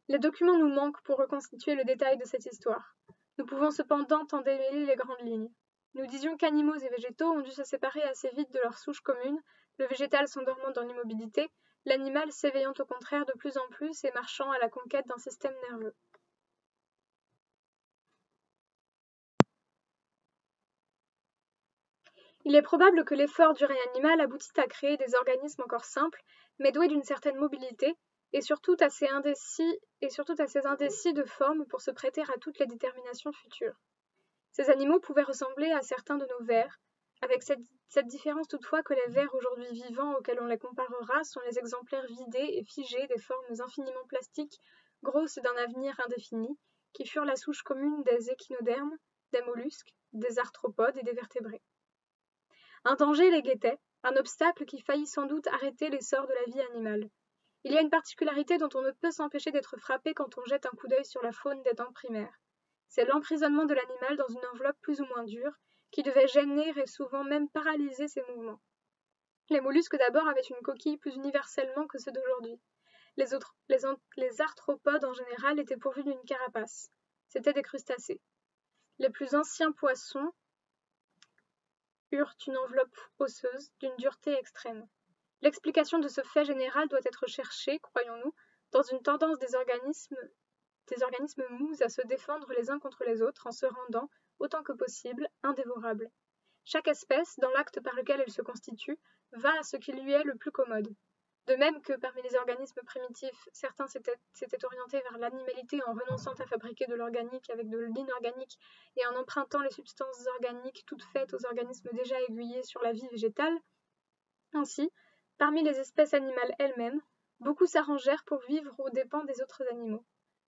Les documents nous manquent pour reconstituer le détail de cette histoire. Nous pouvons cependant en démêler les grandes lignes. Nous disions qu'animaux et végétaux ont dû se séparer assez vite de leur souche commune, le végétal s'endormant dans l'immobilité, l'animal s'éveillant au contraire de plus en plus et marchant à la conquête d'un système nerveux. Il est probable que l'effort du règne animal aboutit à créer des organismes encore simples, mais doués d'une certaine mobilité, et surtout assez indécis de forme pour se prêter à toutes les déterminations futures. Ces animaux pouvaient ressembler à certains de nos vers, avec cette différence toutefois que les vers aujourd'hui vivants auxquels on les comparera sont les exemplaires vidés et figés des formes infiniment plastiques, grosses d'un avenir indéfini, qui furent la souche commune des échinodermes, des mollusques, des arthropodes et des vertébrés. Un danger les guettait, un obstacle qui faillit sans doute arrêter l'essor de la vie animale. Il y a une particularité dont on ne peut s'empêcher d'être frappé quand on jette un coup d'œil sur la faune des temps primaires. C'est l'emprisonnement de l'animal dans une enveloppe plus ou moins dure, qui devait gêner et souvent même paralyser ses mouvements. Les mollusques d'abord avaient une coquille plus universellement que ceux d'aujourd'hui. Les arthropodes en général étaient pourvus d'une carapace. C'étaient des crustacés. Les plus anciens poissons eurent une enveloppe osseuse d'une dureté extrême. L'explication de ce fait général doit être cherchée, croyons-nous, dans une tendance des organismes mous à se défendre les uns contre les autres en se rendant, autant que possible, indévorables. Chaque espèce, dans l'acte par lequel elle se constitue, va à ce qui lui est le plus commode. De même que parmi les organismes primitifs, certains s'étaient orientés vers l'animalité en renonçant à fabriquer de l'organique avec de l'inorganique et en empruntant les substances organiques toutes faites aux organismes déjà aiguillés sur la vie végétale, ainsi, parmi les espèces animales elles-mêmes, beaucoup s'arrangèrent pour vivre aux dépens des autres animaux.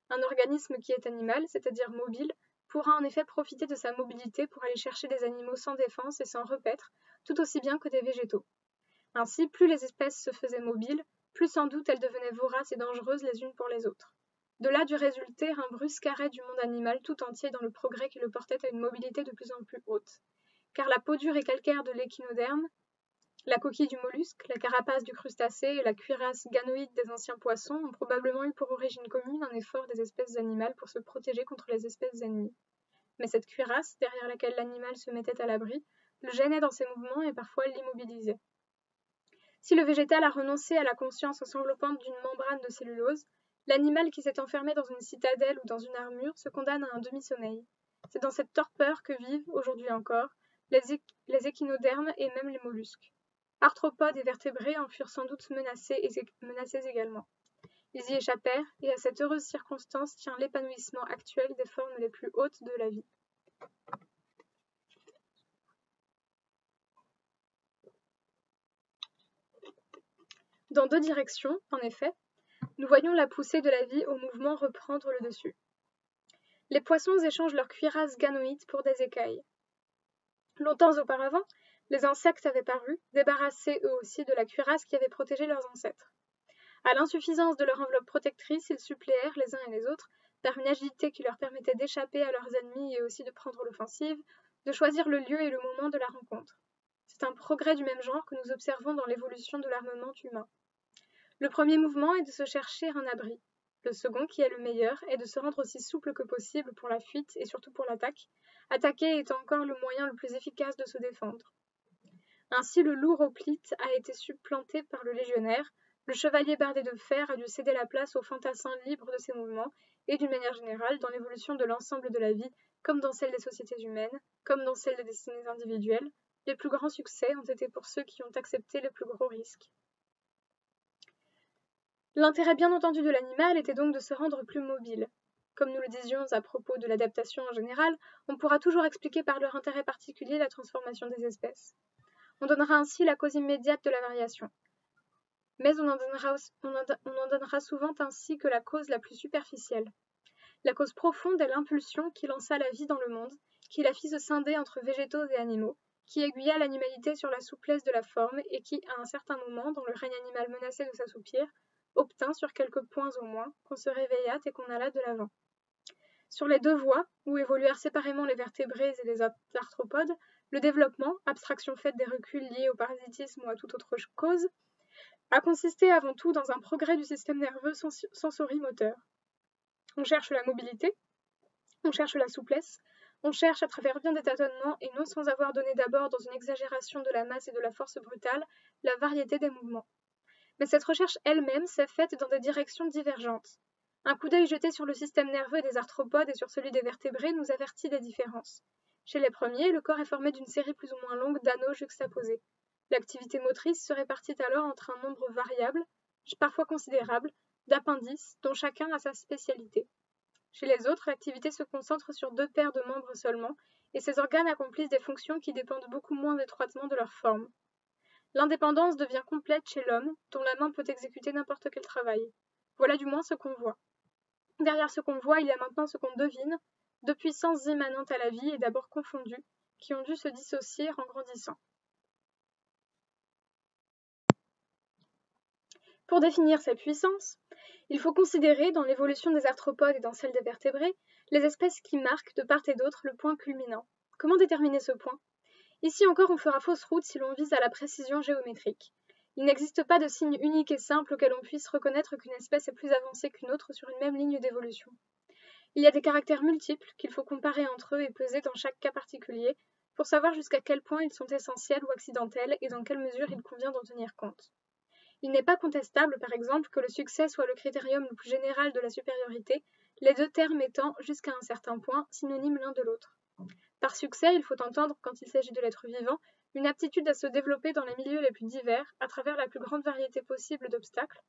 Un organisme qui est animal, c'est-à-dire mobile, pourra en effet profiter de sa mobilité pour aller chercher des animaux sans défense et sans repaître, tout aussi bien que des végétaux. Ainsi, plus les espèces se faisaient mobiles, plus sans doute elles devenaient voraces et dangereuses les unes pour les autres. De là dut résulter un brusque arrêt du monde animal tout entier dans le progrès qui le portait à une mobilité de plus en plus haute. Car la peau dure et calcaire de l'échinoderme, la coquille du mollusque, la carapace du crustacé et la cuirasse ganoïde des anciens poissons ont probablement eu pour origine commune un effort des espèces animales pour se protéger contre les espèces ennemies. Mais cette cuirasse, derrière laquelle l'animal se mettait à l'abri, le gênait dans ses mouvements et parfois l'immobilisait. Si le végétal a renoncé à la conscience en s'enveloppant d'une membrane de cellulose, l'animal qui s'est enfermé dans une citadelle ou dans une armure se condamne à un demi-sommeil. C'est dans cette torpeur que vivent, aujourd'hui encore, les échinodermes et même les mollusques. Arthropodes et vertébrés en furent sans doute menacés également. Ils y échappèrent, et à cette heureuse circonstance tient l'épanouissement actuel des formes les plus hautes de la vie. Dans deux directions, en effet, nous voyons la poussée de la vie au mouvement reprendre le dessus. Les poissons échangent leurs cuirasses ganoïdes pour des écailles. Longtemps auparavant, les insectes avaient paru, débarrassés eux aussi de la cuirasse qui avait protégé leurs ancêtres. À l'insuffisance de leur enveloppe protectrice, ils suppléèrent, les uns et les autres, par une agilité qui leur permettait d'échapper à leurs ennemis et aussi de prendre l'offensive, de choisir le lieu et le moment de la rencontre. C'est un progrès du même genre que nous observons dans l'évolution de l'armement humain. Le premier mouvement est de se chercher un abri. Le second, qui est le meilleur, est de se rendre aussi souple que possible pour la fuite et surtout pour l'attaque, attaquer étant encore le moyen le plus efficace de se défendre. Ainsi, le lourd hoplite a été supplanté par le légionnaire, le chevalier bardé de fer a dû céder la place au fantassin libre de ses mouvements, et d'une manière générale, dans l'évolution de l'ensemble de la vie, comme dans celle des sociétés humaines, comme dans celle des destinées individuelles, les plus grands succès ont été pour ceux qui ont accepté les plus gros risques. L'intérêt bien entendu de l'animal était donc de se rendre plus mobile. Comme nous le disions à propos de l'adaptation en général, on pourra toujours expliquer par leur intérêt particulier la transformation des espèces. On donnera ainsi la cause immédiate de la variation. Mais on en donnera souvent ainsi que la cause la plus superficielle. La cause profonde est l'impulsion qui lança la vie dans le monde, qui la fit se scinder entre végétaux et animaux, qui aiguilla l'animalité sur la souplesse de la forme et qui, à un certain moment, dans le règne animal menacé de s'assoupir, obtint sur quelques points au moins qu'on se réveillât et qu'on allât de l'avant. Sur les deux voies, où évoluèrent séparément les vertébrés et les arthropodes, le développement, abstraction faite des reculs liés au parasitisme ou à toute autre cause, a consisté avant tout dans un progrès du système nerveux sensorimoteur. On cherche la mobilité, on cherche la souplesse, on cherche à travers bien des tâtonnements et non sans avoir donné d'abord dans une exagération de la masse et de la force brutale, la variété des mouvements. Mais cette recherche elle-même s'est faite dans des directions divergentes. Un coup d'œil jeté sur le système nerveux des arthropodes et sur celui des vertébrés nous avertit des différences. Chez les premiers, le corps est formé d'une série plus ou moins longue d'anneaux juxtaposés. L'activité motrice se répartit alors entre un nombre variable, parfois considérable, d'appendices dont chacun a sa spécialité. Chez les autres, l'activité se concentre sur deux paires de membres seulement, et ces organes accomplissent des fonctions qui dépendent beaucoup moins étroitement de leur forme. L'indépendance devient complète chez l'homme, dont la main peut exécuter n'importe quel travail. Voilà du moins ce qu'on voit. Derrière ce qu'on voit, il y a maintenant ce qu'on devine, deux puissances immanentes à la vie et d'abord confondues, qui ont dû se dissocier en grandissant. Pour définir sa puissance, il faut considérer, dans l'évolution des arthropodes et dans celle des vertébrés, les espèces qui marquent de part et d'autre le point culminant. Comment déterminer ce point? Ici encore, on fera fausse route si l'on vise à la précision géométrique. Il n'existe pas de signe unique et simple auquel on puisse reconnaître qu'une espèce est plus avancée qu'une autre sur une même ligne d'évolution. Il y a des caractères multiples qu'il faut comparer entre eux et peser dans chaque cas particulier pour savoir jusqu'à quel point ils sont essentiels ou accidentels et dans quelle mesure il convient d'en tenir compte. Il n'est pas contestable, par exemple, que le succès soit le critérium le plus général de la supériorité, les deux termes étant, jusqu'à un certain point, synonymes l'un de l'autre. Par succès, il faut entendre, quand il s'agit de l'être vivant, une aptitude à se développer dans les milieux les plus divers, à travers la plus grande variété possible d'obstacles,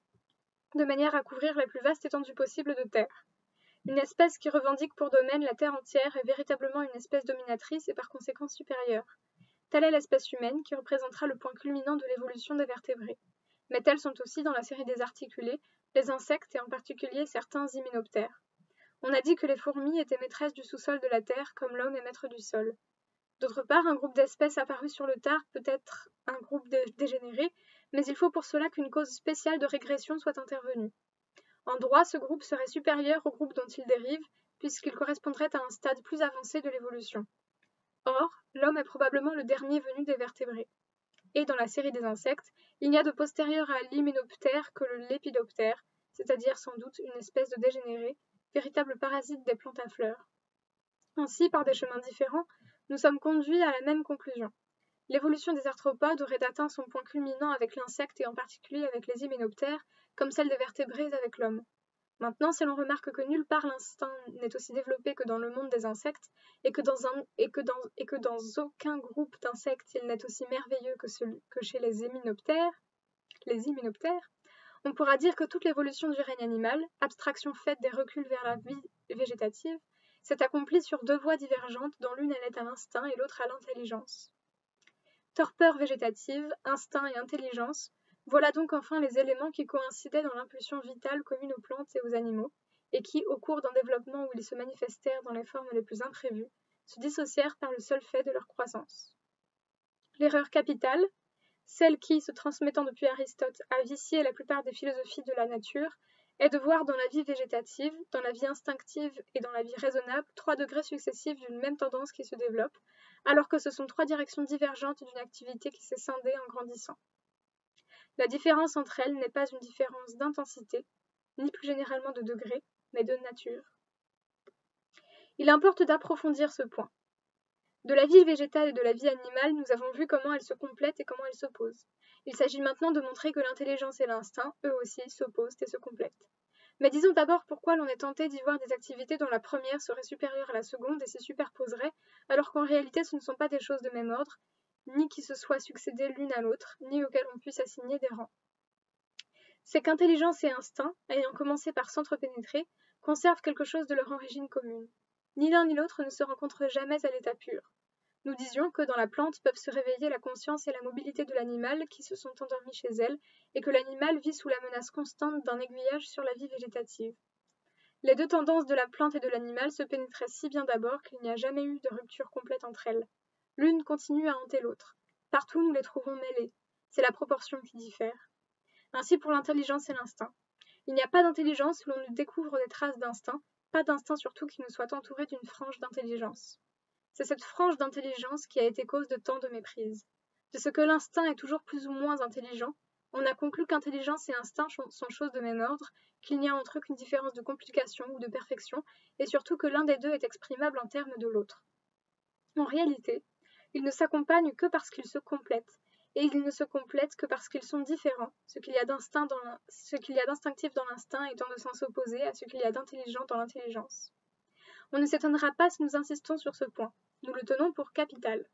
de manière à couvrir la plus vaste étendue possible de terre. Une espèce qui revendique pour domaine la terre entière est véritablement une espèce dominatrice et par conséquent supérieure. Telle est l'espèce humaine qui représentera le point culminant de l'évolution des vertébrés. Mais tels sont aussi, dans la série des articulés, les insectes et en particulier certains hyménoptères. On a dit que les fourmis étaient maîtresses du sous-sol de la Terre comme l'homme est maître du sol. D'autre part, un groupe d'espèces apparu sur le tard peut être un groupe dégénéré, mais il faut pour cela qu'une cause spéciale de régression soit intervenue. En droit, ce groupe serait supérieur au groupe dont il dérive, puisqu'il correspondrait à un stade plus avancé de l'évolution. Or, l'homme est probablement le dernier venu des vertébrés. Et dans la série des insectes, il n'y a de postérieur à l'hyménoptère que le lépidoptère, c'est-à-dire sans doute une espèce de dégénéré, véritable parasite des plantes à fleurs. Ainsi, par des chemins différents, nous sommes conduits à la même conclusion. L'évolution des arthropodes aurait atteint son point culminant avec l'insecte et en particulier avec les hyménoptères, comme celle des vertébrés avec l'homme. Maintenant, si l'on remarque que nulle part l'instinct n'est aussi développé que dans le monde des insectes, et que dans aucun groupe d'insectes il n'est aussi merveilleux que chez les hyménoptères, on pourra dire que toute l'évolution du règne animal, abstraction faite des reculs vers la vie végétative, s'est accomplie sur deux voies divergentes dont l'une allait à l'instinct et l'autre à l'intelligence. Torpeur végétative, instinct et intelligence, voilà donc enfin les éléments qui coïncidaient dans l'impulsion vitale commune aux plantes et aux animaux, et qui, au cours d'un développement où ils se manifestèrent dans les formes les plus imprévues, se dissocièrent par le seul fait de leur croissance. L'erreur capitale, celle qui, se transmettant depuis Aristote, a vicié la plupart des philosophies de la nature, est de voir dans la vie végétative, dans la vie instinctive et dans la vie raisonnable 3 degrés successifs d'une même tendance qui se développe, alors que ce sont 3 directions divergentes d'une activité qui s'est scindée en grandissant. La différence entre elles n'est pas une différence d'intensité, ni plus généralement de degré, mais de nature. Il importe d'approfondir ce point. De la vie végétale et de la vie animale, nous avons vu comment elles se complètent et comment elles s'opposent. Il s'agit maintenant de montrer que l'intelligence et l'instinct, eux aussi, s'opposent et se complètent. Mais disons d'abord pourquoi l'on est tenté d'y voir des activités dont la première serait supérieure à la seconde et s'y superposerait, alors qu'en réalité ce ne sont pas des choses de même ordre, ni qui se soient succédées l'une à l'autre, ni auxquelles on puisse assigner des rangs. C'est qu'intelligence et instinct, ayant commencé par s'entrepénétrer, conservent quelque chose de leur origine commune. Ni l'un ni l'autre ne se rencontrent jamais à l'état pur. Nous disions que dans la plante peuvent se réveiller la conscience et la mobilité de l'animal qui se sont endormis chez elle, et que l'animal vit sous la menace constante d'un aiguillage sur la vie végétative. Les deux tendances de la plante et de l'animal se pénétraient si bien d'abord qu'il n'y a jamais eu de rupture complète entre elles. L'une continue à hanter l'autre. Partout nous les trouvons mêlées. C'est la proportion qui diffère. Ainsi pour l'intelligence et l'instinct. Il n'y a pas d'intelligence où l'on ne découvre des traces d'instinct, pas d'instinct surtout qui ne soit entouré d'une frange d'intelligence. C'est cette frange d'intelligence qui a été cause de tant de méprise. De ce que l'instinct est toujours plus ou moins intelligent, on a conclu qu'intelligence et instinct sont choses de même ordre, qu'il n'y a entre eux qu'une différence de complication ou de perfection, et surtout que l'un des deux est exprimable en termes de l'autre. En réalité, ils ne s'accompagnent que parce qu'ils se complètent, et ils ne se complètent que parce qu'ils sont différents, ce qu'il y a d'instinctif dans l'instinct étant de sens opposé à ce qu'il y a d'intelligent dans l'intelligence. On ne s'étonnera pas si nous insistons sur ce point. Nous le tenons pour capital.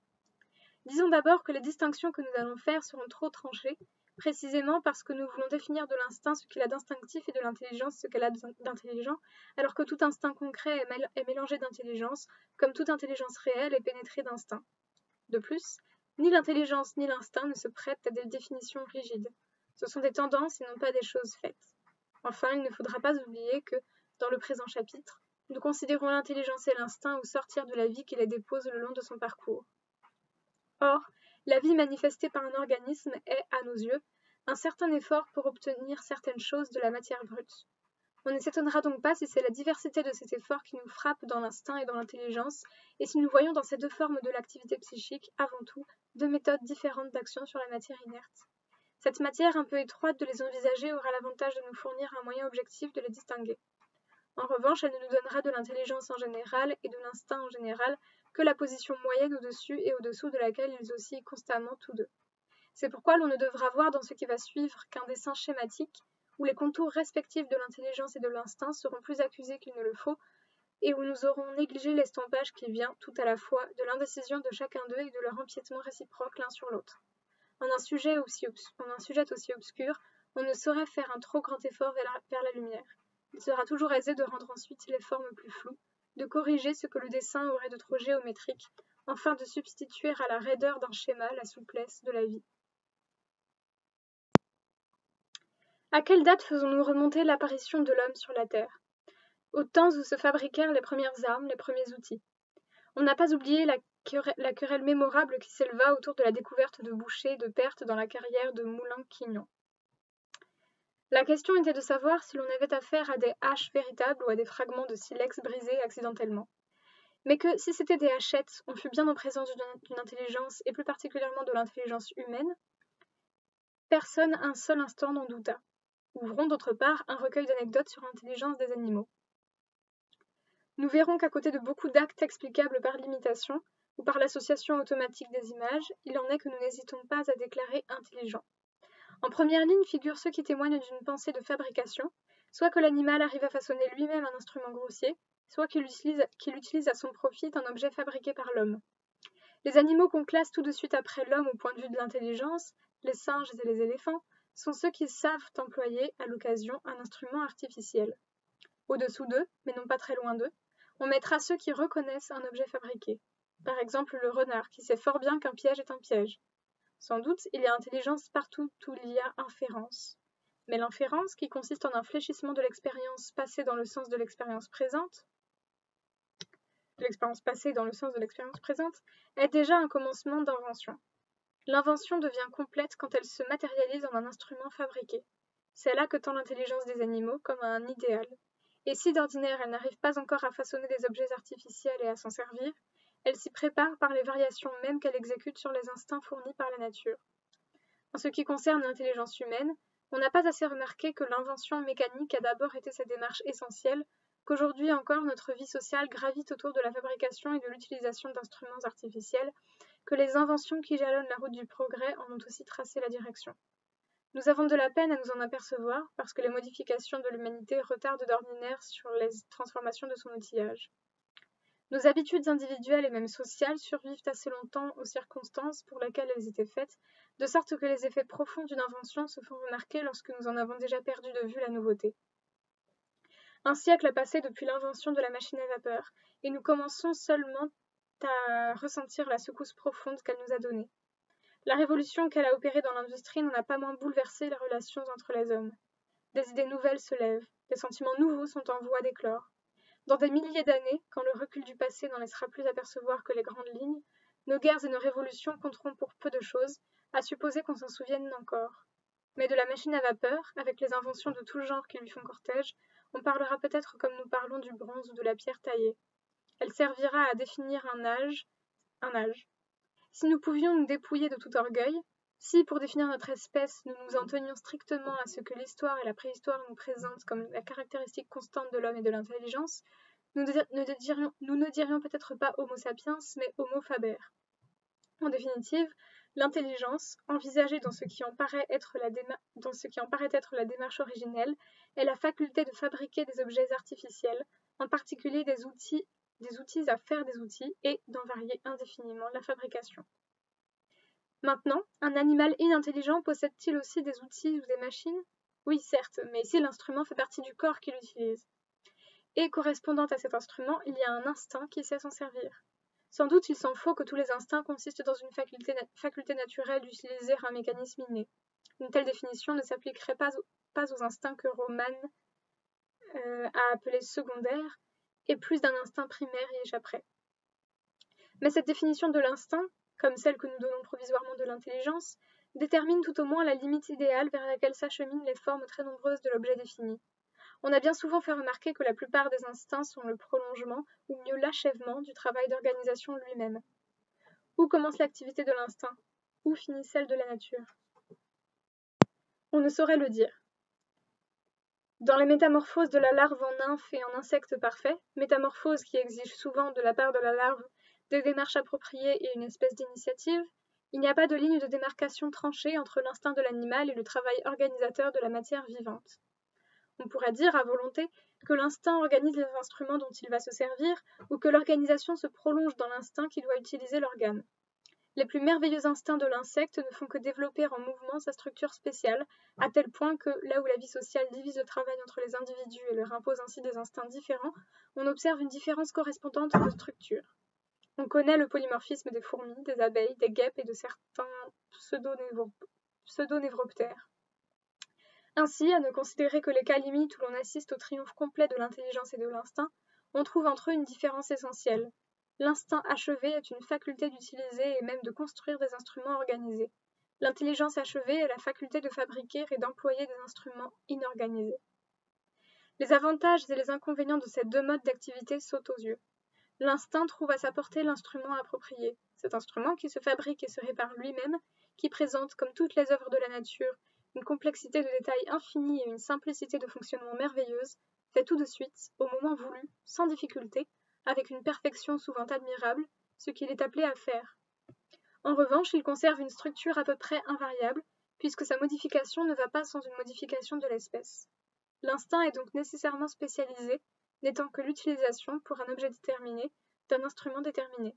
Disons d'abord que les distinctions que nous allons faire seront trop tranchées, précisément parce que nous voulons définir de l'instinct ce qu'il a d'instinctif et de l'intelligence ce qu'elle a d'intelligent, alors que tout instinct concret est mélangé d'intelligence, comme toute intelligence réelle est pénétrée d'instinct. De plus, ni l'intelligence ni l'instinct ne se prêtent à des définitions rigides. Ce sont des tendances et non pas des choses faites. Enfin, il ne faudra pas oublier que, dans le présent chapitre, nous considérons l'intelligence et l'instinct au sortir de la vie qui les dépose le long de son parcours. Or, la vie manifestée par un organisme est, à nos yeux, un certain effort pour obtenir certaines choses de la matière brute. On ne s'étonnera donc pas si c'est la diversité de cet effort qui nous frappe dans l'instinct et dans l'intelligence, et si nous voyons dans ces deux formes de l'activité psychique, avant tout, deux méthodes différentes d'action sur la matière inerte. Cette matière un peu étroite de les envisager aura l'avantage de nous fournir un moyen objectif de les distinguer. En revanche, elle ne nous donnera de l'intelligence en général et de l'instinct en général que la position moyenne au-dessus et au-dessous de laquelle ils oscillent constamment tous deux. C'est pourquoi l'on ne devra voir dans ce qui va suivre qu'un dessin schématique, où les contours respectifs de l'intelligence et de l'instinct seront plus accusés qu'il ne le faut, et où nous aurons négligé l'estompage qui vient, tout à la fois, de l'indécision de chacun d'eux et de leur empiètement réciproque l'un sur l'autre. En un sujet aussi obscur, on ne saurait faire un trop grand effort vers la lumière. Il sera toujours aisé de rendre ensuite les formes plus floues, de corriger ce que le dessin aurait de trop géométrique, enfin de substituer à la raideur d'un schéma la souplesse de la vie. À quelle date faisons-nous remonter l'apparition de l'homme sur la Terre? Aux temps où se fabriquèrent les premières armes, les premiers outils. On n'a pas oublié la querelle mémorable qui s'éleva autour de la découverte de bouchers et de pertes dans la carrière de Moulin-Quignon. La question était de savoir si l'on avait affaire à des haches véritables ou à des fragments de silex brisés accidentellement. Mais que, si c'étaient des hachettes, on fût bien en présence d'une intelligence, et plus particulièrement de l'intelligence humaine, personne un seul instant n'en douta. Ouvrons d'autre part un recueil d'anecdotes sur l'intelligence des animaux. Nous verrons qu'à côté de beaucoup d'actes explicables par l'imitation, ou par l'association automatique des images, il en est que nous n'hésitons pas à déclarer intelligents. En première ligne figurent ceux qui témoignent d'une pensée de fabrication, soit que l'animal arrive à façonner lui-même un instrument grossier, soit qu'il utilise à son profit un objet fabriqué par l'homme. Les animaux qu'on classe tout de suite après l'homme au point de vue de l'intelligence, les singes et les éléphants, sont ceux qui savent employer, à l'occasion, un instrument artificiel. Au-dessous d'eux, mais non pas très loin d'eux, on mettra ceux qui reconnaissent un objet fabriqué. Par exemple le renard, qui sait fort bien qu'un piège est un piège. Sans doute, il y a intelligence partout où il y a inférence. Mais l'inférence, qui consiste en un fléchissement de l'expérience passée dans le sens de l'expérience présente, est déjà un commencement d'invention. L'invention devient complète quand elle se matérialise en un instrument fabriqué. C'est là que tend l'intelligence des animaux comme à un idéal. Et si d'ordinaire elle n'arrive pas encore à façonner des objets artificiels et à s'en servir, elle s'y prépare par les variations mêmes qu'elle exécute sur les instincts fournis par la nature. En ce qui concerne l'intelligence humaine, on n'a pas assez remarqué que l'invention mécanique a d'abord été sa démarche essentielle, qu'aujourd'hui encore notre vie sociale gravite autour de la fabrication et de l'utilisation d'instruments artificiels, que les inventions qui jalonnent la route du progrès en ont aussi tracé la direction. Nous avons de la peine à nous en apercevoir parce que les modifications de l'humanité retardent d'ordinaire sur les transformations de son outillage. Nos habitudes individuelles et même sociales survivent assez longtemps aux circonstances pour lesquelles elles étaient faites, de sorte que les effets profonds d'une invention se font remarquer lorsque nous en avons déjà perdu de vue la nouveauté. Un siècle a passé depuis l'invention de la machine à vapeur, et nous commençons seulement à ressentir la secousse profonde qu'elle nous a donnée. La révolution qu'elle a opérée dans l'industrie n'en a pas moins bouleversé les relations entre les hommes. Des idées nouvelles se lèvent, des sentiments nouveaux sont en voie d'éclore. Dans des milliers d'années, quand le recul du passé n'en laissera plus apercevoir que les grandes lignes, nos guerres et nos révolutions compteront pour peu de choses, à supposer qu'on s'en souvienne encore. Mais de la machine à vapeur, avec les inventions de tout genre qui lui font cortège, on parlera peut-être comme nous parlons du bronze ou de la pierre taillée. Elle servira à définir un âge. Si nous pouvions nous dépouiller de tout orgueil, si, pour définir notre espèce, nous nous en tenions strictement à ce que l'histoire et la préhistoire nous présentent comme la caractéristique constante de l'homme et de l'intelligence, nous ne dirions peut-être pas Homo sapiens, mais Homo faber. En définitive, l'intelligence, envisagée dans ce qui en paraît être la démarche originelle, est la faculté de fabriquer des objets artificiels, en particulier des outils à faire des outils et d'en varier indéfiniment la fabrication. Maintenant, un animal inintelligent possède-t-il aussi des outils ou des machines? Oui, certes, mais ici l'instrument fait partie du corps qu'il utilise. Et correspondant à cet instrument, il y a un instinct qui sait s'en servir. Sans doute il s'en faut que tous les instincts consistent dans une faculté naturelle d'utiliser un mécanisme inné. Une telle définition ne s'appliquerait pas aux instincts que Roman a appelés secondaires, et plus d'un instinct primaire y échapperait. Mais cette définition de l'instinct, comme celle que nous donnons provisoirement de l'intelligence, détermine tout au moins la limite idéale vers laquelle s'acheminent les formes très nombreuses de l'objet défini. On a bien souvent fait remarquer que la plupart des instincts sont le prolongement, ou mieux l'achèvement, du travail d'organisation lui-même. Où commence l'activité de l'instinct? Où finit celle de la nature? On ne saurait le dire. Dans les métamorphoses de la larve en nymphe et en insecte parfait, métamorphoses qui exigent souvent de la part de la larve des démarches appropriées et une espèce d'initiative, il n'y a pas de ligne de démarcation tranchée entre l'instinct de l'animal et le travail organisateur de la matière vivante. On pourrait dire à volonté que l'instinct organise les instruments dont il va se servir, ou que l'organisation se prolonge dans l'instinct qui doit utiliser l'organe. Les plus merveilleux instincts de l'insecte ne font que développer en mouvement sa structure spéciale, à tel point que, là où la vie sociale divise le travail entre les individus et leur impose ainsi des instincts différents, on observe une différence correspondante de structure. On connaît le polymorphisme des fourmis, des abeilles, des guêpes et de certains pseudonévroptères. Ainsi, à ne considérer que les cas limites où l'on assiste au triomphe complet de l'intelligence et de l'instinct, on trouve entre eux une différence essentielle. L'instinct achevé est une faculté d'utiliser et même de construire des instruments organisés. L'intelligence achevée est la faculté de fabriquer et d'employer des instruments inorganisés. Les avantages et les inconvénients de ces deux modes d'activité sautent aux yeux. L'instinct trouve à sa portée l'instrument approprié, cet instrument qui se fabrique et se répare lui-même, qui présente, comme toutes les œuvres de la nature, une complexité de détails infinie et une simplicité de fonctionnement merveilleuse, fait tout de suite, au moment voulu, sans difficulté, avec une perfection souvent admirable, ce qu'il est appelé à faire. En revanche, il conserve une structure à peu près invariable, puisque sa modification ne va pas sans une modification de l'espèce. L'instinct est donc nécessairement spécialisé, n'étant que l'utilisation, pour un objet déterminé, d'un instrument déterminé.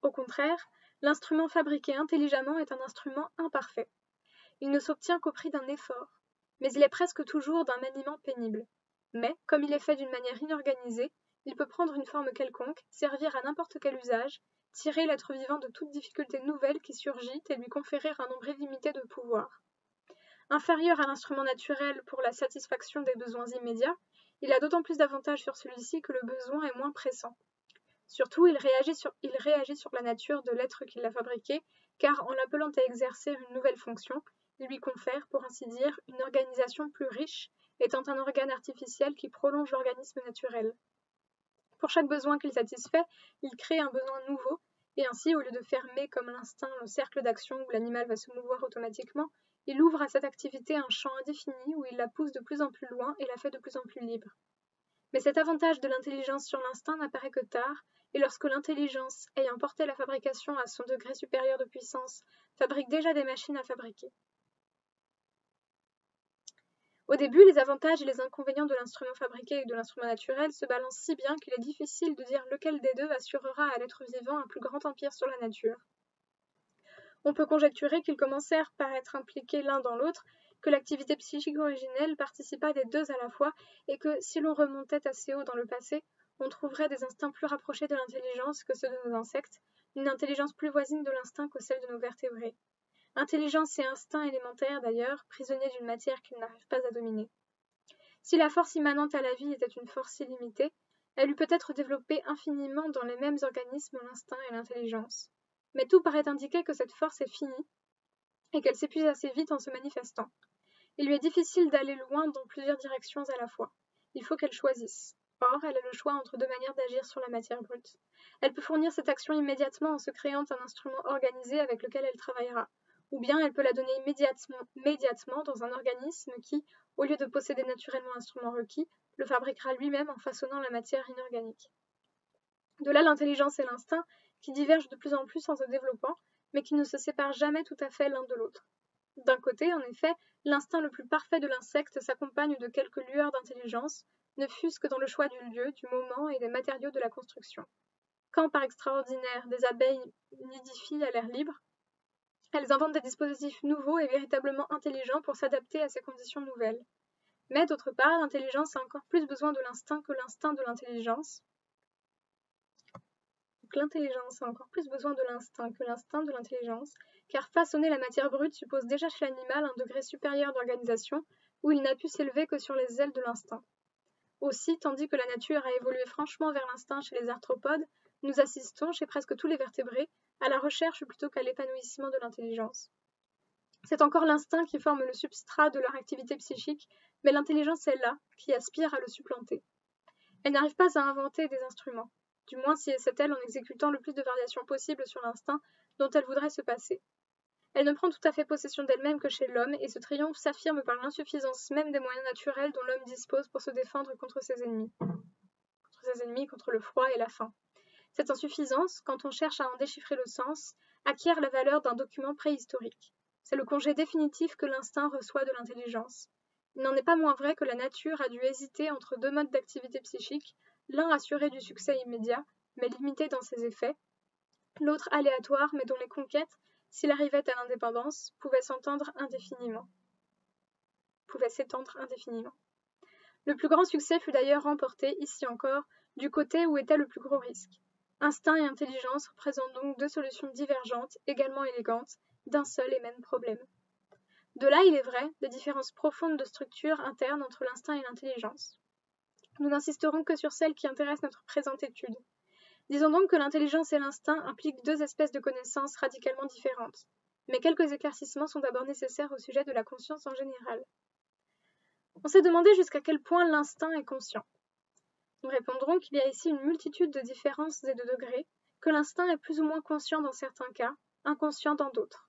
Au contraire, l'instrument fabriqué intelligemment est un instrument imparfait. Il ne s'obtient qu'au prix d'un effort, mais il est presque toujours d'un maniement pénible. Mais, comme il est fait d'une manière inorganisée, il peut prendre une forme quelconque, servir à n'importe quel usage, tirer l'être vivant de toute difficulté nouvelle qui surgit et lui conférer un nombre illimité de pouvoirs. Inférieur à l'instrument naturel pour la satisfaction des besoins immédiats, il a d'autant plus d'avantages sur celui-ci que le besoin est moins pressant. Surtout, il réagit sur la nature de l'être qui l'a fabriqué, car en l'appelant à exercer une nouvelle fonction, il lui confère, pour ainsi dire, une organisation plus riche, étant un organe artificiel qui prolonge l'organisme naturel. Pour chaque besoin qu'il satisfait, il crée un besoin nouveau, et ainsi, au lieu de fermer comme l'instinct le cercle d'action où l'animal va se mouvoir automatiquement, il ouvre à cette activité un champ indéfini où il la pousse de plus en plus loin et la fait de plus en plus libre. Mais cet avantage de l'intelligence sur l'instinct n'apparaît que tard, et lorsque l'intelligence, ayant porté la fabrication à son degré supérieur de puissance, fabrique déjà des machines à fabriquer. Au début, les avantages et les inconvénients de l'instrument fabriqué et de l'instrument naturel se balancent si bien qu'il est difficile de dire lequel des deux assurera à l'être vivant un plus grand empire sur la nature. On peut conjecturer qu'ils commencèrent par être impliqués l'un dans l'autre, que l'activité psychique originelle participa des deux à la fois, et que, si l'on remontait assez haut dans le passé, on trouverait des instincts plus rapprochés de l'intelligence que ceux de nos insectes, une intelligence plus voisine de l'instinct que celle de nos vertébrés. Intelligence et instinct élémentaires, d'ailleurs, prisonniers d'une matière qu'ils n'arrivent pas à dominer. Si la force immanente à la vie était une force illimitée, elle eût peut-être développé infiniment dans les mêmes organismes l'instinct et l'intelligence. Mais tout paraît indiquer que cette force est finie et qu'elle s'épuise assez vite en se manifestant. Il lui est difficile d'aller loin dans plusieurs directions à la fois. Il faut qu'elle choisisse. Or, elle a le choix entre deux manières d'agir sur la matière brute. Elle peut fournir cette action immédiatement en se créant un instrument organisé avec lequel elle travaillera, ou bien elle peut la donner immédiatement dans un organisme qui, au lieu de posséder naturellement l'instrument requis, le fabriquera lui-même en façonnant la matière inorganique. De là l'intelligence et l'instinct, qui divergent de plus en plus en se développant, mais qui ne se séparent jamais tout à fait l'un de l'autre. D'un côté, en effet, l'instinct le plus parfait de l'insecte s'accompagne de quelques lueurs d'intelligence, ne fût-ce que dans le choix du lieu, du moment et des matériaux de la construction. Quand, par extraordinaire, des abeilles nidifient à l'air libre, elles inventent des dispositifs nouveaux et véritablement intelligents pour s'adapter à ces conditions nouvelles. Mais d'autre part, l'intelligence a encore plus besoin de l'instinct que l'instinct de l'intelligence. Donc l'intelligence a encore plus besoin de l'instinct que l'instinct de l'intelligence, car façonner la matière brute suppose déjà chez l'animal un degré supérieur d'organisation où il n'a pu s'élever que sur les ailes de l'instinct. Aussi, tandis que la nature a évolué franchement vers l'instinct chez les arthropodes, nous assistons, chez presque tous les vertébrés, à la recherche plutôt qu'à l'épanouissement de l'intelligence. C'est encore l'instinct qui forme le substrat de leur activité psychique, mais l'intelligence est là, qui aspire à le supplanter. Elle n'arrive pas à inventer des instruments, du moins si c'est elle en exécutant le plus de variations possibles sur l'instinct dont elle voudrait se passer. Elle ne prend tout à fait possession d'elle-même que chez l'homme, et ce triomphe s'affirme par l'insuffisance même des moyens naturels dont l'homme dispose pour se défendre contre ses ennemis, contre le froid et la faim. Cette insuffisance, quand on cherche à en déchiffrer le sens, acquiert la valeur d'un document préhistorique. C'est le congé définitif que l'instinct reçoit de l'intelligence. Il n'en est pas moins vrai que la nature a dû hésiter entre deux modes d'activité psychique, l'un assuré du succès immédiat, mais limité dans ses effets, l'autre aléatoire, mais dont les conquêtes, s'il arrivait à l'indépendance, pouvaient s'étendre indéfiniment. Le plus grand succès fut d'ailleurs remporté, ici encore, du côté où était le plus gros risque. Instinct et intelligence représentent donc deux solutions divergentes, également élégantes, d'un seul et même problème. De là, il est vrai, des différences profondes de structure interne entre l'instinct et l'intelligence. Nous n'insisterons que sur celles qui intéressent notre présente étude. Disons donc que l'intelligence et l'instinct impliquent deux espèces de connaissances radicalement différentes. Mais quelques éclaircissements sont d'abord nécessaires au sujet de la conscience en général. On s'est demandé jusqu'à quel point l'instinct est conscient. Nous répondrons qu'il y a ici une multitude de différences et de degrés, que l'instinct est plus ou moins conscient dans certains cas, inconscient dans d'autres.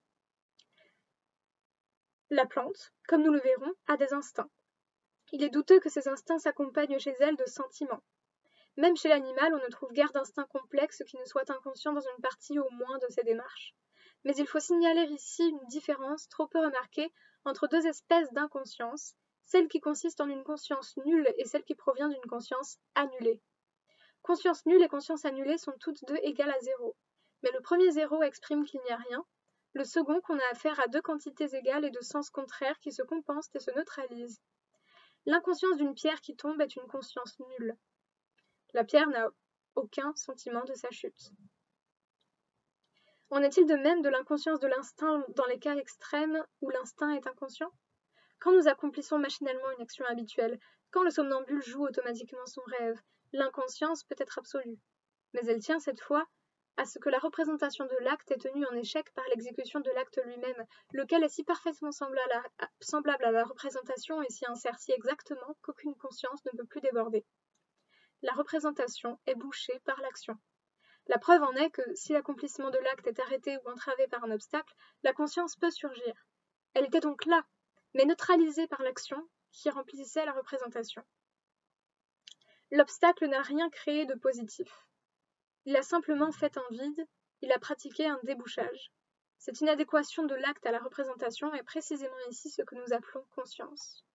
La plante, comme nous le verrons, a des instincts. Il est douteux que ces instincts s'accompagnent chez elle de sentiments. Même chez l'animal, on ne trouve guère d'instinct complexe qui ne soit inconscient dans une partie au moins de ses démarches. Mais il faut signaler ici une différence trop peu remarquée entre deux espèces d'inconscience, celle qui consiste en une conscience nulle et celle qui provient d'une conscience annulée. Conscience nulle et conscience annulée sont toutes deux égales à zéro, mais le premier zéro exprime qu'il n'y a rien, le second qu'on a affaire à deux quantités égales et de sens contraires qui se compensent et se neutralisent. L'inconscience d'une pierre qui tombe est une conscience nulle. La pierre n'a aucun sentiment de sa chute. En est-il de même de l'inconscience de l'instinct dans les cas extrêmes où l'instinct est inconscient ? Quand nous accomplissons machinalement une action habituelle, quand le somnambule joue automatiquement son rêve, l'inconscience peut être absolue. Mais elle tient cette fois à ce que la représentation de l'acte est tenue en échec par l'exécution de l'acte lui-même, lequel est si parfaitement semblable à la représentation et s'y insère si exactement qu'aucune conscience ne peut plus déborder. La représentation est bouchée par l'action. La preuve en est que, si l'accomplissement de l'acte est arrêté ou entravé par un obstacle, la conscience peut surgir. Elle était donc là, mais neutralisée par l'action qui remplissait la représentation. L'obstacle n'a rien créé de positif. Il a simplement fait un vide, il a pratiqué un débouchage. Cette inadéquation de l'acte à la représentation est précisément ici ce que nous appelons conscience.